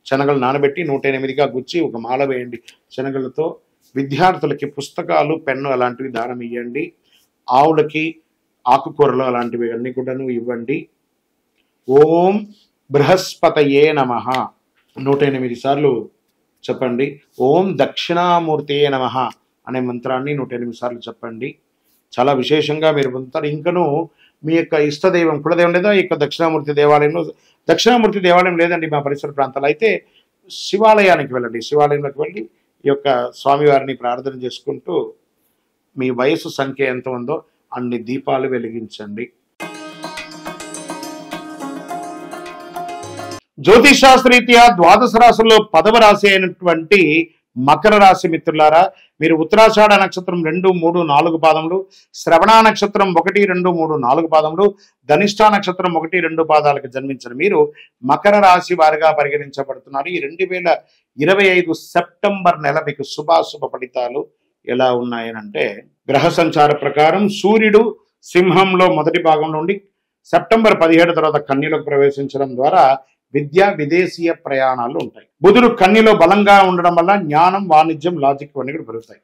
శనగలు నానబెట్టి 108గా గుచ్చి ఒక మాల వేయండి శనగలతో. విద్యార్థులకి పుస్తకాలు, పెన్ను అలాంటివి దానం ఇవ్వండి. ఆవులకి ఆకుకూరలు అలాంటివి అన్నీ కూడాను ఇవ్వండి. ఓం బృహస్పతయే నమః 108 సార్లు చెప్పండి. ఓం దక్షిణామూర్తియే నమః అనే మంత్రాన్ని 108 సార్లు చెప్పండి. చాలా విశేషంగా మీరు పొందుతారు. ఇంకను మీ యొక్క ఇష్టదైవం కులదైవం లేదా ఈ యొక్క దక్షిణామూర్తి దేవాలయంలో, దక్షిణామూర్తి దేవాలయం లేదండి మా పరిసర ప్రాంతాలు అయితే శివాలయానికి వెళ్ళండి. శివాలయంలోకి వెళ్ళి ఈ యొక్క స్వామివారిని ప్రార్థన చేసుకుంటూ మీ వయసు సంఖ్య ఎంత ఉందో అన్ని దీపాలు వెలిగించండి. జ్యోతిషాస్త్రరీత్యా ద్వాదశ రాశుల్లో 10వ రాశి అయినటువంటి మకర రాశి మిత్రులారా, మీరు ఉత్తరాషాఢ నక్షత్రం 2, 3, 4 పాదములు, శ్రవణ నక్షత్రం 1, 2, 3, 4 పాదములు, ధనిష్ఠ నక్షత్రం 1, 2 పాదాలకు జన్మించిన మీరు మకర రాశి వారిగా పరిగణించబడుతున్నారు. ఈ 2025 సెప్టెంబర్ నెల మీకు శుభాశుభ ఫలితాలు ఎలా ఉన్నాయనంటే, గ్రహ సంచార ప్రకారం సూర్యుడు సింహంలో మొదటి భాగంలో ఉండి సెప్టెంబర్ 17 తర్వాత కన్యలోకి ప్రవేశించడం ద్వారా విద్యా విదేశీయ ప్రయాణాలు ఉంటాయి. బుధుడు కన్యలో బలంగా ఉండడం వల్ల జ్ఞానం, వాణిజ్యం, లాజిక్ ఇవన్నీ కూడా పెరుగుతాయి.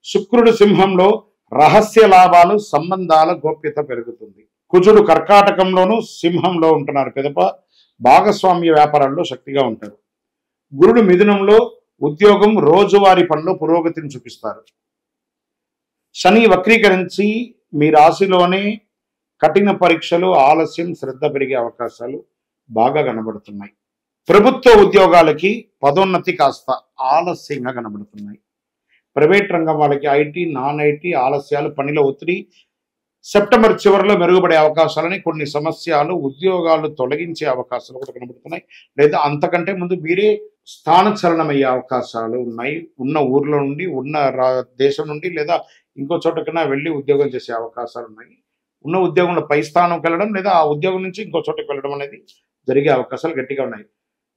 శుక్రుడు సింహంలో రహస్య లాభాలు, సంబంధాల గోప్యత పెరుగుతుంది. కుజుడు కర్కాటకంలోను సింహంలో ఉంటున్నారు పిదప భాగస్వామ్య వ్యాపారాల్లో శక్తిగా ఉంటారు. గురుడు మిథునంలో ఉద్యోగం, రోజువారీ పనులు పురోగతిని చూపిస్తారు. శని వక్రీకరించి మీ రాశిలోనే కఠిన పరీక్షలు, ఆలస్యం, శ్రద్ధ పెరిగే అవకాశాలు బాగా కనబడుతున్నాయి. ప్రభుత్వ ఉద్యోగాలకి పదోన్నతి కాస్త ఆలస్యంగా కనబడుతున్నాయి. ప్రైవేట్ రంగం వాళ్ళకి ఐటీ, నాన్ ఐటీ ఆలస్యాలు, పనిలో ఒత్తిడి సెప్టెంబర్ చివరిలో మెరుగుపడే అవకాశాలని, కొన్ని సమస్యలు, ఉద్యోగాలు తొలగించే అవకాశాలు కూడా కనబడుతున్నాయి. లేదా అంతకంటే ముందు మీరే స్థానచలనమయ్యే అవకాశాలు ఉన్నాయి. ఉన్న ఊర్లో నుండి, ఉన్న దేశం నుండి లేదా ఇంకో చోటకన్నా వెళ్ళి ఉద్యోగం చేసే అవకాశాలు ఉన్నాయి. ఉన్న ఉద్యోగంలో పై స్థానంకి వెళ్ళడం లేదా ఆ ఉద్యోగం నుంచి ఇంకో చోటకి వెళ్ళడం అనేది జరిగే అవకాశాలు గట్టిగా ఉన్నాయి.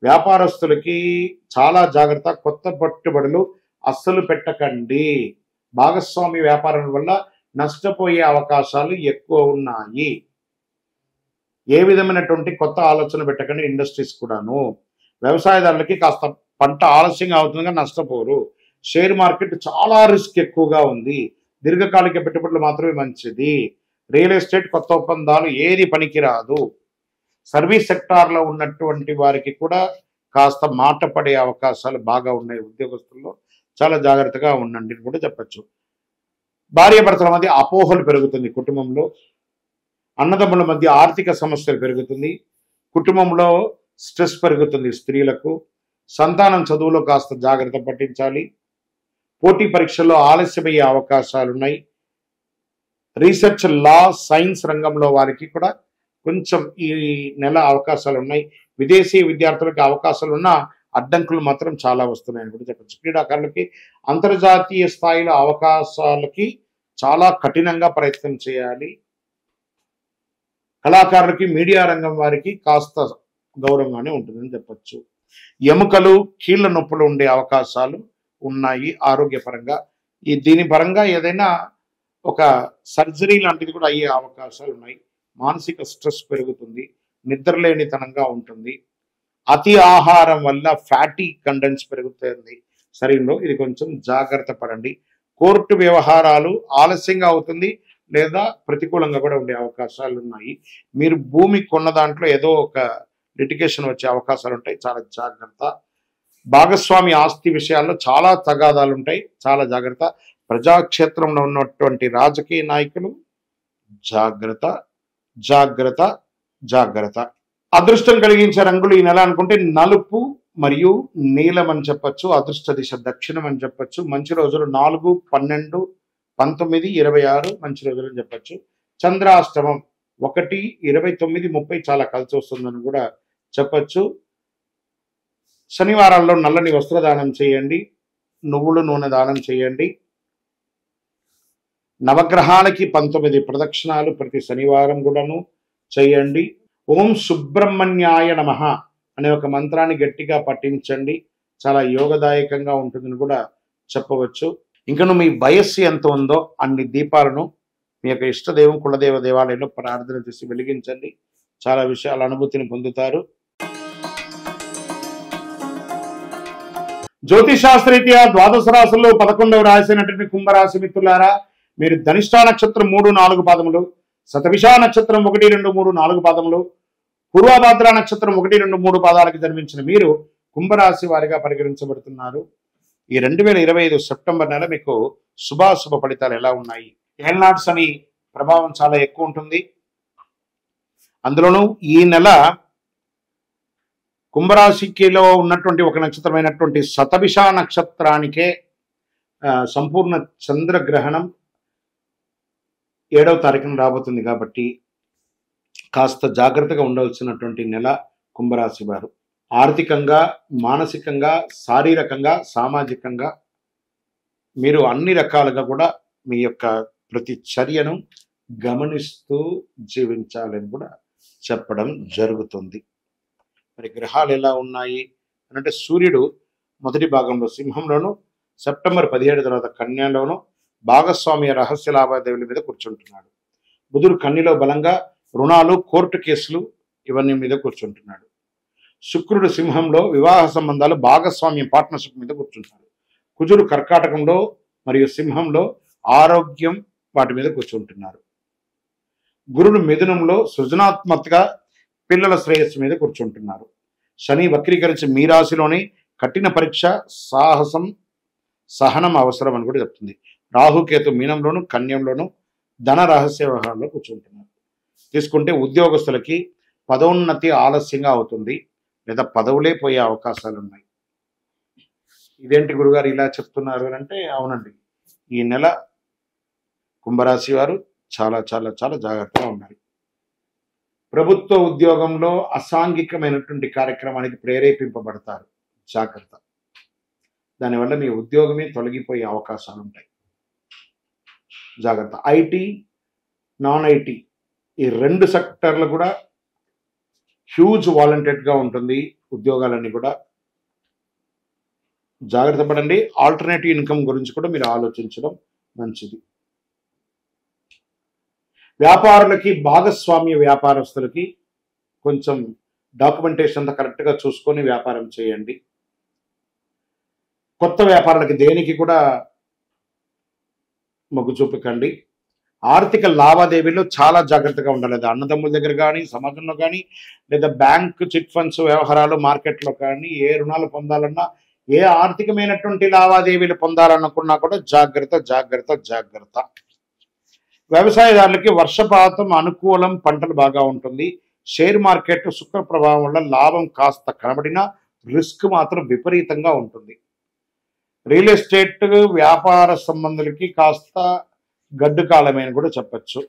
వ్యాపారస్తులకి చాలా జాగ్రత్త. కొత్త పెట్టుబడులు అస్సలు పెట్టకండి. భాగస్వామి వ్యాపారం వల్ల నష్టపోయే అవకాశాలు ఎక్కువ ఉన్నాయి. ఏ విధమైనటువంటి కొత్త ఆలోచన పెట్టకండి. ఇండస్ట్రీస్ కూడాను. వ్యవసాయదారులకి కాస్త పంట ఆలస్యంగా అవుతుందిగా నష్టపోరు. షేర్ మార్కెట్ చాలా రిస్క్ ఎక్కువగా ఉంది. దీర్ఘకాలిక పెట్టుబడులు మాత్రమే మంచిది. రియల్ ఎస్టేట్, కొత్త ఒప్పందాలు ఏది పనికిరాదు. సర్వీస్ సెక్టార్లో ఉన్నటువంటి వారికి కూడా కాస్త మాట పడే అవకాశాలు బాగా ఉన్నాయి. ఉద్యోగస్తుల్లో చాలా జాగ్రత్తగా ఉండండి అని కూడా చెప్పచ్చు. భార్యాభర్తల మధ్య అపోహలు పెరుగుతుంది. కుటుంబంలో అన్నదమ్ముల మధ్య ఆర్థిక సమస్యలు పెరుగుతుంది. కుటుంబంలో స్ట్రెస్ పెరుగుతుంది. స్త్రీలకు సంతానం చదువులో కాస్త జాగ్రత్త పట్టించాలి. పోటీ పరీక్షల్లో ఆలస్యమయ్యే అవకాశాలున్నాయి. రీసెర్చ్, లా, సైన్స్ రంగంలో వారికి కూడా కొంచెం ఈ నెల అవకాశాలు ఉన్నాయి. విదేశీ విద్యార్థులకు అవకాశాలు ఉన్న అడ్డంకులు మాత్రం చాలా వస్తున్నాయని కూడా చెప్పచ్చు. క్రీడాకారులకి అంతర్జాతీయ స్థాయిలో అవకాశాలకి చాలా కఠినంగా ప్రయత్నం చేయాలి. కళాకారులకి, మీడియా రంగం వారికి కాస్త గౌరవంగానే ఉంటుందని చెప్పచ్చు. ఎముకలు, కీళ్ళ నొప్పులు ఉండే అవకాశాలు ఉన్నాయి ఆరోగ్యపరంగా. దీని పరంగా ఏదైనా ఒక సర్జరీ లాంటిది కూడా అయ్యే అవకాశాలు ఉన్నాయి. మానసిక స్ట్రెస్ పెరుగుతుంది. నిద్రలేనితనంగా ఉంటుంది. అతి ఆహారం వల్ల ఫ్యాటీ కంటెంట్స్ పెరుగుతుంది శరీరంలో. ఇది కొంచెం జాగ్రత్త పడండి. కోర్టు వ్యవహారాలు ఆలస్యంగా అవుతుంది లేదా ప్రతికూలంగా కూడా ఉండే అవకాశాలు ఉన్నాయి. మీరు భూమి కొన్న దాంట్లో ఏదో ఒక లిటిగేషన్ వచ్చే అవకాశాలు ఉంటాయి. చాలా జాగ్రత్త. భాగస్వామి ఆస్తి విషయాల్లో చాలా తగాదాలు ఉంటాయి. చాలా జాగ్రత్త. ప్రజాక్షేత్రంలో ఉన్నటువంటి రాజకీయ నాయకులు జాగ్రత్త, జాగ్రత్త, జాగ్రత్త. అదృష్టం కలిగించే రంగులు ఈ నెల అనుకుంటే నలుపు మరియు నీలం అని చెప్పచ్చు. అదృష్ట దిశ దక్షిణం అని చెప్పచ్చు. మంచి రోజులు 4, 12, 19, 26 మంచి రోజులు అని చెప్పచ్చు. చంద్రాష్టమం 1, 29, 30 చాలా కలిసి వస్తుందని కూడా చెప్పచ్చు. శనివారాల్లో నల్లని వస్త్రదానం చేయండి. నువ్వుల నూనె దానం చేయండి. నవగ్రహాలకి 19 ప్రదక్షిణాలు ప్రతి శనివారం కూడాను చేయండి. ఓం సుబ్రహ్మణ్యాయ నమః అనే ఒక మంత్రాన్ని గట్టిగా పఠించండి. చాలా యోగదాయకంగా ఉంటుందని కూడా చెప్పవచ్చు. ఇంకను మీ వయస్సు ఎంత ఉందో అన్ని దీపాలను మీ యొక్క ఇష్టదైవం, కులదేవ దేవాలయంలో ప్రార్థన చేసి వెలిగించండి. చాలా విషయాల అనుభూతిని పొందుతారు. జ్యోతిషాస్త్రరీత్యా ద్వాదశ రాశుల్లో 11వ రాశి అయినటువంటి కుంభరాశి మిత్రులారా, మీరు ధనిష్ఠా నక్షత్రం 3, 4 పాదములు, శతభిషా నక్షత్రం 1, 2, 3, 4 పాదములు, పూర్వభాద్ర నక్షత్రం 1, 2, 3 పాదాలకు జన్మించిన మీరు కుంభరాశి వారిగా పరిగణించబడుతున్నారు. ఈ 2025 సెప్టెంబర్ నెల మీకు శుభాశుభ ఫలితాలు ఎలా ఉన్నాయి? ఏళ్నాడు శని ప్రభావం చాలా ఎక్కువ ఉంటుంది. అందులోనూ ఈ నెల కుంభరాశికిలో ఉన్నటువంటి ఒక నక్షత్రమైనటువంటి శతభిషా నక్షత్రానికే సంపూర్ణ చంద్రగ్రహణం 7వ తారీఖున రాబోతుంది. కాబట్టి కాస్త జాగ్రత్తగా ఉండవలసినటువంటి నెల కుంభరాశి వారు. ఆర్థికంగా, మానసికంగా, శారీరకంగా, సామాజికంగా మీరు అన్ని రకాలుగా కూడా మీ యొక్క ప్రతి చర్యను గమనిస్తూ జీవించాలని కూడా చెప్పడం జరుగుతుంది. మరి గ్రహాలు ఎలా ఉన్నాయి అంటే, సూర్యుడు మొదటి భాగంలో సింహంలోను, సెప్టెంబర్ 17 తర్వాత కన్యలోను భాగస్వామ్య రహస్య లావాదేవీల మీద కూర్చుంటున్నాడు. బుధుడు కన్యలో బలంగా రుణాలు, కోర్టు కేసులు ఇవన్నీ మీద కూర్చుంటున్నాడు. శుక్రుడు సింహంలో వివాహ సంబంధాలు, భాగస్వామ్య పార్ట్నర్షిప్ మీద కూర్చుంటున్నాడు. కుజుడు కర్కాటకంలో మరియు సింహంలో ఆరోగ్యం వాటి మీద కూర్చుంటున్నారు. గురుడు మిథునంలో సృజనాత్మకగా పిల్లల శ్రేయస్సు మీద కూర్చుంటున్నారు. శని వక్రీకరించి మీ రాశిలోని కఠిన పరీక్ష, సాహసం, సహనం అవసరం అని కూడా చెప్తుంది. రాహుకేతు మీనంలోను, కన్యంలోను ధన రహస్య వ్యవహారంలో కూర్చుంటున్నారు. తీసుకుంటే ఉద్యోగస్తులకి పదోన్నతి ఆలస్యంగా అవుతుంది లేదా పదవులే పోయే అవకాశాలు ఉన్నాయి. ఇదేంటి గురుగారు ఇలా చెప్తున్నారు అని అంటే, అవునండి, ఈ నెల కుంభరాశి వారు చాలా చాలా చాలా జాగ్రత్తగా ఉండాలి. ప్రభుత్వ ఉద్యోగంలో అసాంఘికమైనటువంటి కార్యక్రమానికి ప్రేరేపింపబడతారు. జాగ్రత్త. దానివల్ల మీ ఉద్యోగమే తొలగిపోయే అవకాశాలు ఉంటాయి. జాగ్రత్త. ఐటీ, నాన్ ఐటీ ఈ 2 సెక్టర్లు కూడా హ్యూజ్ వాలంటెడ్గా ఉంటుంది. ఉద్యోగాలన్నీ కూడా జాగ్రత్త పడండి. ఆల్టర్నేటివ్ ఇన్కమ్ గురించి కూడా మీరు ఆలోచించడం మంచిది. వ్యాపారులకి, భాగస్వామ్య వ్యాపారస్తులకి కొంచెం డాక్యుమెంటేషన్ అంతా కరెక్ట్గా చూసుకొని వ్యాపారం చేయండి. కొత్త వ్యాపారాలకి దేనికి కూడా మొగ్గు చూపకండి. ఆర్థిక లావాదేవీలో చాలా జాగ్రత్తగా ఉండాలి. అది అన్నదమ్ముల దగ్గర కానీ, సమాజంలో కానీ, లేదా బ్యాంక్ చిట్ ఫండ్స్ వ్యవహారాలు మార్కెట్లో కానీ, ఏ రుణాలు పొందాలన్నా, ఏ ఆర్థికమైనటువంటి లావాదేవీలు పొందాలనుకున్నా కూడా జాగ్రత్త జాగ్రత్త జాగ్రత్త. వ్యవసాయదారులకి వర్షపాతం అనుకూలం, పంటలు బాగా ఉంటుంది. షేర్ మార్కెట్ శుక్ర ప్రభావం వల్ల లాభం కాస్త కనబడినా రిస్క్ మాత్రం విపరీతంగా ఉంటుంది. రియల్ ఎస్టేట్ వ్యాపార సంబంధులకి కాస్త గడ్డు కాలమని కూడా చెప్పచ్చు.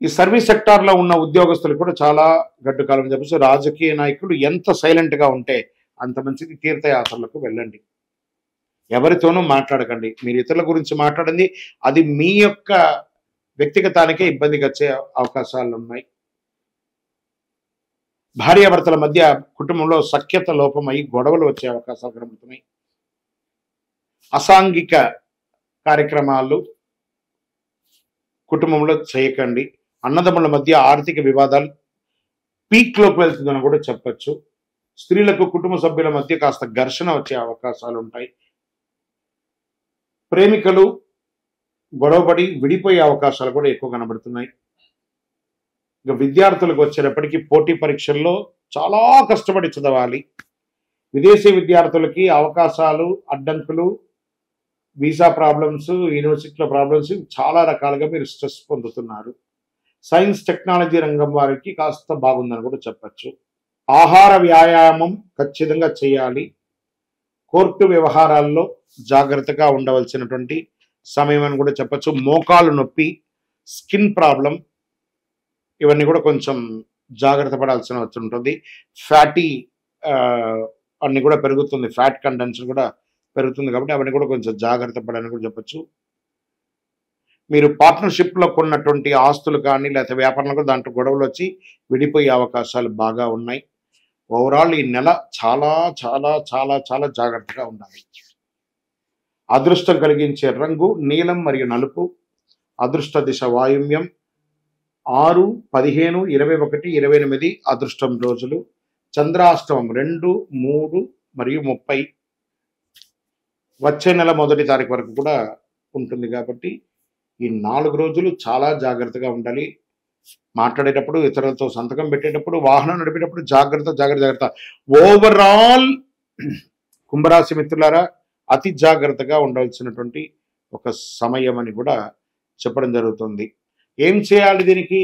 ఈ సర్వీస్ సెక్టార్లో ఉన్న ఉద్యోగస్తులు కూడా చాలా గడ్డు కాలం చెప్పచ్చు. రాజకీయ నాయకులు ఎంత సైలెంట్గా ఉంటే అంత మంచిది. తీర్థయాత్రలకు వెళ్ళండి, ఎవరితోనూ మాట్లాడకండి. మీరు ఇతరుల గురించి మాట్లాడింది అది మీ యొక్క వ్యక్తిగతానికే ఇబ్బందిగా వచ్చే అవకాశాలు ఉన్నాయి. భార్యాభర్తల మధ్య కుటుంబంలో సఖ్యత లోపమై గొడవలు వచ్చే అవకాశాలు కనబడుతున్నాయి. అసాంఘిక కార్యక్రమాలు కుటుంబంలో చేయకండి. అన్నదమ్ముల మధ్య ఆర్థిక వివాదాలు పీక్లోకి వెళ్తుందని కూడా చెప్పచ్చు. స్త్రీలకు కుటుంబ సభ్యుల మధ్య కాస్త ఘర్షణ వచ్చే అవకాశాలు ఉంటాయి. ప్రేమికులు గొడవపడి విడిపోయే అవకాశాలు కూడా ఎక్కువ కనబడుతున్నాయి. ఇక విద్యార్థులకు వచ్చేటప్పటికీ పోటీ పరీక్షల్లో చాలా కష్టపడి చదవాలి. విదేశీ విద్యార్థులకి అవకాశాలు, అడ్డంకులు, వీసా ప్రాబ్లమ్స్, యూనివర్సిటీలో ప్రాబ్లమ్స్ చాలా రకాలుగా మీరు స్ట్రెస్ పొందుతున్నారు. సైన్స్ టెక్నాలజీ రంగం వారికి కాస్త బాగుందని కూడా చెప్పచ్చు. ఆహార వ్యాయామం ఖచ్చితంగా చేయాలి. కోర్టు వ్యవహారాల్లో జాగ్రత్తగా ఉండవలసినటువంటి సమయం అని కూడా చెప్పచ్చు. మోకాలు నొప్పి, స్కిన్ ప్రాబ్లం, ఇవన్నీ కూడా కొంచెం జాగ్రత్త పడాల్సిన ఉంటుంది. ఫ్యాటీ అన్ని కూడా పెరుగుతుంది, ఫ్యాట్ కంటెంట్స్ కూడా పెరుగుతుంది కాబట్టి అవన్నీ కూడా కొంచెం జాగ్రత్త పడాలని కూడా చెప్పచ్చు. మీరు పార్ట్నర్షిప్లో కొన్నటువంటి ఆస్తులు కానీ లేకపోతే వ్యాపారంలో కూడా దాంట్లో గొడవలు వచ్చి విడిపోయే అవకాశాలు బాగా ఉన్నాయి. ఓవరాల్ ఈ నెల చాలా చాలా చాలా చాలా జాగ్రత్తగా ఉండాలి. అదృష్టం కలిగించే రంగు నీలం మరియు నలుపు. అదృష్ట దిశ వాయువ్యం. 6, 15, 21, 28 అదృష్టం రోజులు. చంద్రాష్టమం 2, 3 మరియు 30 వచ్చే నెల 1వ తారీఖు వరకు కూడా ఉంటుంది కాబట్టి ఈ 4 రోజులు చాలా జాగ్రత్తగా ఉండాలి. మాట్లాడేటప్పుడు, ఇతరులతో సంతకం పెట్టేటప్పుడు, వాహనం నడిపేటప్పుడు జాగ్రత్త జాగ్రత్త జాగ్రత్త. ఓవరాల్ కుంభరాశి మిత్రులారా అతి జాగ్రత్తగా ఉండవలసినటువంటి ఒక సమయం అని కూడా చెప్పడం జరుగుతుంది. ఏం చేయాలి దీనికి?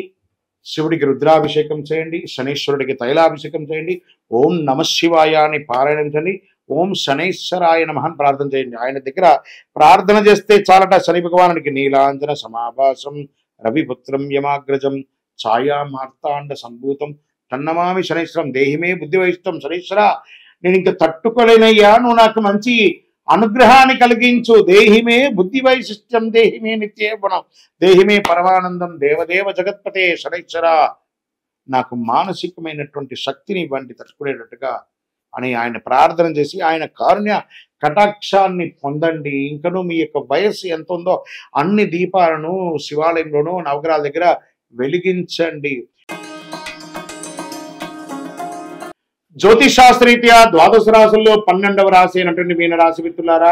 శివుడికి రుద్రాభిషేకం చేయండి, శనీశ్వరుడికి తైలాభిషేకం చేయండి, ఓం నమశివాయ అని పారాయణం చేయండి, ఓం శనైశ్వరాయ నమః అని ప్రార్థన చేయండి. ఆయన దగ్గర ప్రార్థన చేస్తే చాలట. శని భగవానుడికి నీలాంజన సమాభాసం రవిపుత్రం యమాగ్రజం ఛాయా మార్తాండ సంభూతం తన్నమామి శనైశ్వరం దేహిమే బుద్ధి వైష్టం. శనైశ్వర నేను ఇంకా తట్టుకోలేనయ్యా, నువ్వు నాకు మంచి అనుగ్రహాన్ని కలిగించు. దేహిమే బుద్ధి వైశిష్ట్యం దేహిమే నిత్యేవనం దేహిమే పరమానందం దేవదేవ జగత్పతే. శనైశ్వర నాకు మానసికమైనటువంటి శక్తిని ఇవ్వండి తట్టుకునేటట్టుగా అని ఆయన ప్రార్థన చేసి ఆయన కారుణ్య కటాక్షాన్ని పొందండి. ఇంకనూ మీ యొక్క వయస్సు ఎంత ఉందో అన్ని దీపాలను శివాలయంలోనూ నవగ్రహాల దగ్గర వెలిగించండి. జ్యోతిషాస్త్రరీత్యా ద్వాదశ రాశుల్లో 12వ రాశి అయినటువంటి మీనరాశి మిత్రులారా,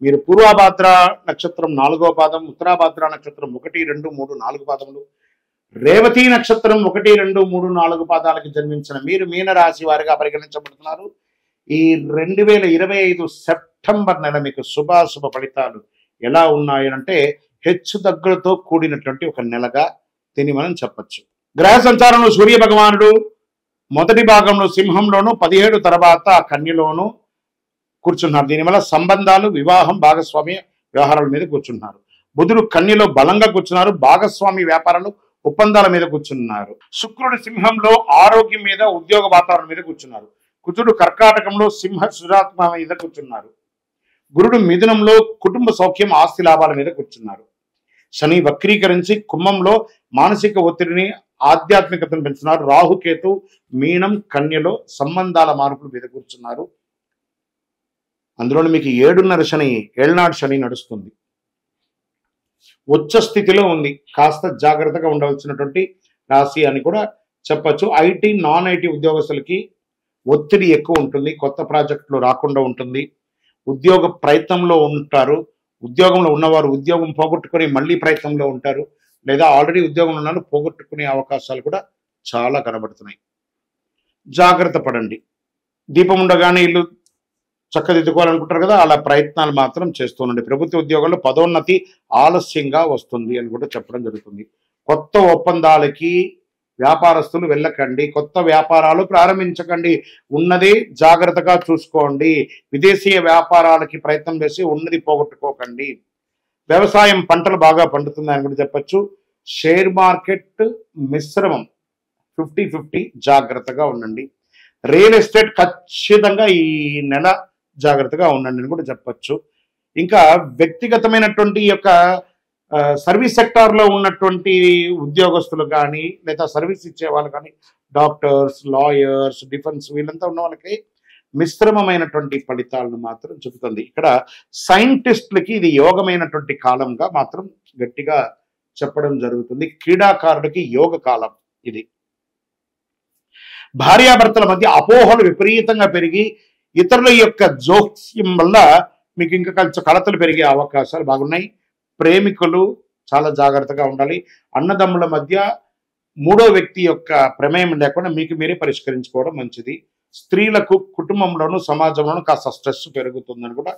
మీరు పూర్వభాద్ర నక్షత్రం 4వ పాదం, ఉత్తరాభాద్ర నక్షత్రం 1, 2, 3, 4 పాదములు, రేవతి నక్షత్రం 1, 2, 3, 4 పాదాలకు జన్మించిన మీరు మీనరాశి వారిగా పరిగణించబడుతున్నారు. ఈ 2025 సెప్టెంబర్ నెల మీకు శుభాశుభ ఫలితాలు ఎలా ఉన్నాయంటే హెచ్చు తగ్గులతో కూడినటువంటి ఒక నెలగా దీన్ని మనం చెప్పచ్చు. గ్రహ సంచారంలో సూర్య భగవానుడు మొదటి భాగంలో సింహంలోను, 17 తర్వాత కన్యలోను కూర్చున్నారు. దీనివల్ల సంబంధాలు, వివాహం, భాగస్వామి వ్యవహారాల మీద కూర్చున్నారు. బుధుడు కన్యలో బలంగా కూర్చున్నారు. భాగస్వామి వ్యాపారాలు, ఒప్పందాల మీద కూర్చున్నారు. శుక్రుడు సింహంలో ఆరోగ్యం మీద, ఉద్యోగ వాతావరణం మీద కూర్చున్నారు. కుజుడు కర్కాటకంలో సింహ సురాత్మ మీద కూర్చున్నారు. గురుడు మిథునంలో కుటుంబ సౌఖ్యం, ఆస్తి లాభాల మీద కూర్చున్నారు. శని వక్రీకరించి కుంభంలో మానసిక ఒత్తిడిని, ఆధ్యాత్మికతను పెంచుతున్నారు. రాహుకేతు మీనం కన్యలో సంబంధాల మార్పుల మీద కూర్చున్నారు. అందులో మీకు 7.5 శని, ఏళ్నాడు శని నడుస్తుంది. ఉచ్చ స్థితిలో ఉంది. కాస్త జాగ్రత్తగా ఉండవలసినటువంటి రాశి అని కూడా చెప్పచ్చు. ఐటీ, నాన్ ఐటీ ఉద్యోగస్తులకి ఒత్తిడి ఎక్కువ ఉంటుంది. కొత్త ప్రాజెక్టులు రాకుండా ఉంటుంది. ఉద్యోగ ప్రయత్నంలో ఉంటారు. ఉద్యోగంలో ఉన్నవారు ఉద్యోగం పోగొట్టుకుని మళ్ళీ ప్రయత్నంలో ఉంటారు, లేదా ఆల్రెడీ ఉద్యోగంలో ఉన్నారు పోగొట్టుకునే అవకాశాలు కూడా చాలా కనబడుతున్నాయి. జాగ్రత్త పడండి. దీపం ఉండగానే ఇల్లు చక్కదిద్దుకోవాలనుకుంటారు కదా, అలా ప్రయత్నాలు మాత్రం చేస్తుండండి. ప్రభుత్వ ఉద్యోగాల్లో పదోన్నతి ఆలస్యంగా వస్తుంది అని కూడా చెప్పడం జరుగుతుంది. కొత్త ఒప్పందాలకి వ్యాపారస్తులు వెళ్ళకండి, కొత్త వ్యాపారాలు ప్రారంభించకండి, ఉన్నదే జాగ్రత్తగా చూసుకోండి. విదేశీయ వ్యాపారాలకి ప్రయత్నం చేసి ఉన్నది పోగొట్టుకోకండి. వ్యవసాయం పంటలు బాగా పండుతుందని కూడా చెప్పచ్చు. షేర్ మార్కెట్ మిశ్రమం 50-50, జాగ్రత్తగా ఉండండి. రియల్ ఎస్టేట్ ఖచ్చితంగా ఈ నెల జాగ్రత్తగా ఉండండి అని కూడా చెప్పచ్చు. ఇంకా వ్యక్తిగతమైనటువంటి యొక్క సర్వీస్ సెక్టార్లో ఉన్నటువంటి ఉద్యోగస్తులు కానీ, లేదా సర్వీస్ ఇచ్చే వాళ్ళు కానీ, డాక్టర్స్, లాయర్స్, డిఫెన్స్, వీళ్ళంతా ఉన్న వాళ్ళకి మిశ్రమమైనటువంటి ఫలితాలను మాత్రం చెబుతుంది. ఇక్కడ సైంటిస్టులకి ఇది యోగమైనటువంటి కాలంగా మాత్రం గట్టిగా చెప్పడం జరుగుతుంది. క్రీడాకారుడికి యోగ కాలం ఇది. భార్యాభర్తల మధ్య అపోహలు విపరీతంగా పెరిగి ఇతరుల యొక్క జోక్యం వల్ల మీకు ఇంకా కలతలు పెరిగే అవకాశాలు బాగున్నాయి. ప్రేమికులు చాలా జాగ్రత్తగా ఉండాలి. అన్నదమ్ముల మధ్య మూడో వ్యక్తి యొక్క ప్రమేయం లేకుండా మీకు మీరే పరిష్కరించుకోవడం మంచిది. స్త్రీలకు కుటుంబంలోనూ సమాజంలోనూ కాస్త స్ట్రెస్ పెరుగుతుందని కూడా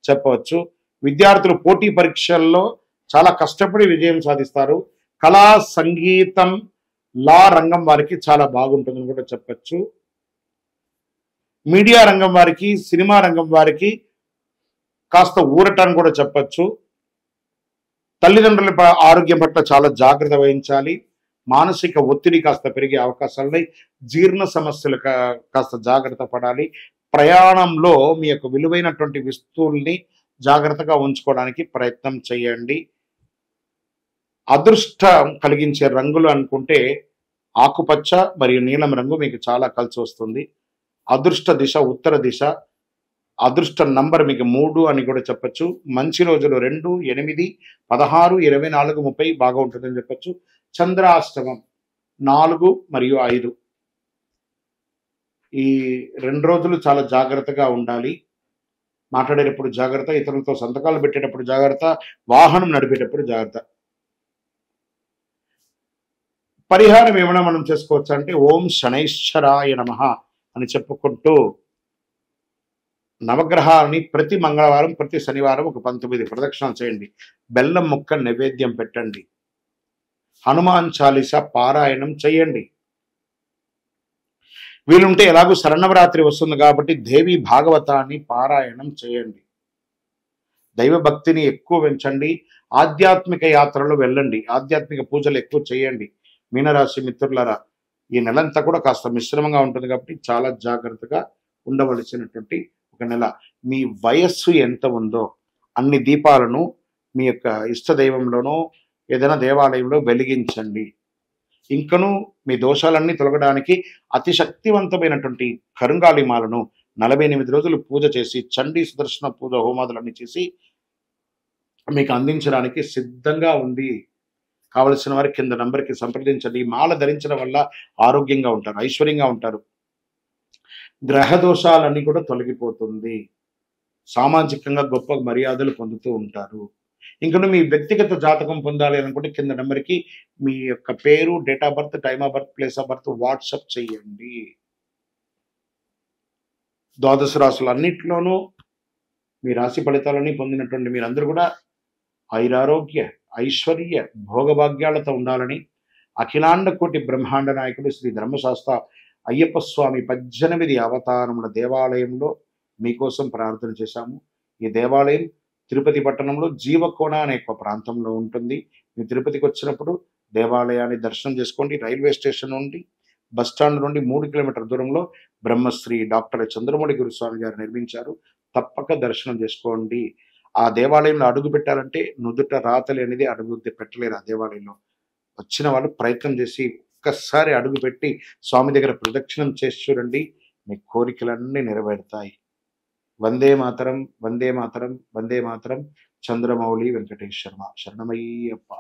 చెప్పవచ్చు. విద్యార్థులు పోటీ పరీక్షల్లో చాలా కష్టపడి విజయం సాధిస్తారు. కళా, సంగీతం, లా రంగం వారికి చాలా బాగుంటుందని కూడా చెప్పచ్చు. మీడియా రంగం వారికి, సినిమా రంగం వారికి కాస్త ఊరటాన్ని కూడా చెప్పచ్చు. తల్లిదండ్రుల ఆరోగ్యం పట్ల చాలా జాగ్రత్త వహించాలి. మానసిక ఒత్తిడి కాస్త పెరిగే అవకాశాలున్నాయి. జీర్ణ సమస్యలు కాస్త జాగ్రత్త పడాలి. ప్రయాణంలో మీ యొక్క విలువైనటువంటి వస్తువుల్ని జాగ్రత్తగా ఉంచుకోవడానికి ప్రయత్నం చేయండి. అదృష్టం కలిగించే రంగులు అనుకుంటే ఆకుపచ్చ మరియు నీలం రంగు మీకు చాలా కలిసి వస్తుంది. అదృష్ట దిశ ఉత్తర దిశ. అదృష్ట నంబర్ మీకు 3 అని కూడా చెప్పచ్చు. మంచి రోజులు 2, 8, 16, 24, 30 బాగా ఉంటుందని చెప్పచ్చు. చంద్రాష్టమం 4 మరియు 5. ఈ 2 రోజులు చాలా జాగ్రత్తగా ఉండాలి. మాట్లాడేటప్పుడు జాగ్రత్త, ఇతరులతో సంతకాలు పెట్టేటప్పుడు జాగ్రత్త, వాహనం నడిపేటప్పుడు జాగ్రత్త. పరిహారం ఏమైనా మనం చేసుకోవచ్చు అంటే ఓం శనైశ్చరాయ నమః అని చెప్పుకుంటూ నవగ్రహాలని ప్రతి మంగళవారం, ప్రతి శనివారం ఒక 19 ప్రదక్షిణాలు చేయండి. బెల్లం ముక్క నైవేద్యం పెట్టండి. హనుమాన్ చాలీసా పారాయణం చేయండి. వీలుంటే ఎలాగూ శరన్నవరాత్రి వస్తుంది కాబట్టి దేవి భాగవతాన్ని పారాయణం చేయండి. దైవ భక్తిని ఎక్కువ పెంచండి. ఆధ్యాత్మిక యాత్రలో వెళ్ళండి. ఆధ్యాత్మిక పూజలు ఎక్కువ చేయండి. మీనరాశి మిత్రులారా, ఈ నెలంతా కూడా కాస్త మిశ్రమంగా ఉంటుంది కాబట్టి చాలా జాగ్రత్తగా ఉండవలసినటువంటి ఒక నెల. మీ వయస్సు ఎంత ఉందో అన్ని దీపాలను మీ యొక్క ఇష్ట దైవంలోనో ఏదైనా దేవాలయంలో వెలిగించండి. ఇంకను మీ దోషాలన్నీ తొలగడానికి అతి శక్తివంతమైనటువంటి కరుంగాలి మాలను 48 రోజులు పూజ చేసి చండీ సుదర్శన పూజ హోమాదులన్నీ చేసి మీకు అందించడానికి సిద్ధంగా ఉంది. కావలసిన వారి కింద నంబర్కి సంప్రదించండి. మాల ధరించడం వల్ల ఆరోగ్యంగా ఉంటారు, ఐశ్వర్యంగా ఉంటారు. గ్రహ దోషాలన్నీ కూడా తొలగిపోతుంది. సామాజికంగా గొప్ప మర్యాదలు పొందుతూ ఉంటారు. ఇంకను మీ వ్యక్తిగత జాతకం పొందాలి అనుకుంటే కింద నెంబర్కి మీ యొక్క పేరు, date of birth, time of birth, place of birth WhatsApp చేయండి. ద్వాదశ రాశులు అన్నింటిలోనూ మీ రాశి ఫలితాలన్నీ పొందినటువంటి మీరందరూ కూడా ఐరారోగ్య, ఐశ్వర్య, భోగభాగ్యాలతో ఉండాలని అఖిలాండ కోటి బ్రహ్మాండ నాయకుడు శ్రీ ధర్మశాస్త్ర అయ్యప్ప స్వామి 18 అవతారముల దేవాలయంలో మీకోసం ప్రార్థన చేశాము. ఈ దేవాలయం తిరుపతి పట్టణంలో జీవకోణ అనే ఒక ప్రాంతంలో ఉంటుంది. మీరు తిరుపతికి వచ్చినప్పుడు దేవాలయాన్ని దర్శనం చేసుకోండి. రైల్వే స్టేషన్ నుండి, బస్టాండ్ నుండి 3 కిలోమీటర్ల దూరంలో బ్రహ్మశ్రీ డాక్టర్ చంద్రమౌళి గురుస్వామి గారు నిర్మించారు. తప్పక దర్శనం చేసుకోండి. ఆ దేవాలయంలో అడుగు పెట్టాలంటే నుదుట రాతలు అనేది అడుగు పెట్టలేరు. ఆ దేవాలయంలో వచ్చిన వాళ్ళు ప్రయత్నం చేసి ఒక్కసారి అడుగు పెట్టి స్వామి దగ్గర ప్రదక్షిణం చేసి చూడండి. మీ కోరికలన్నీ నెరవేరుతాయి. వందే మాతరం, వందే మాతరం, వందే మాతరం. చంద్రమౌళి వెంకటేష్ శర్మ. శరణమయ్యప్ప.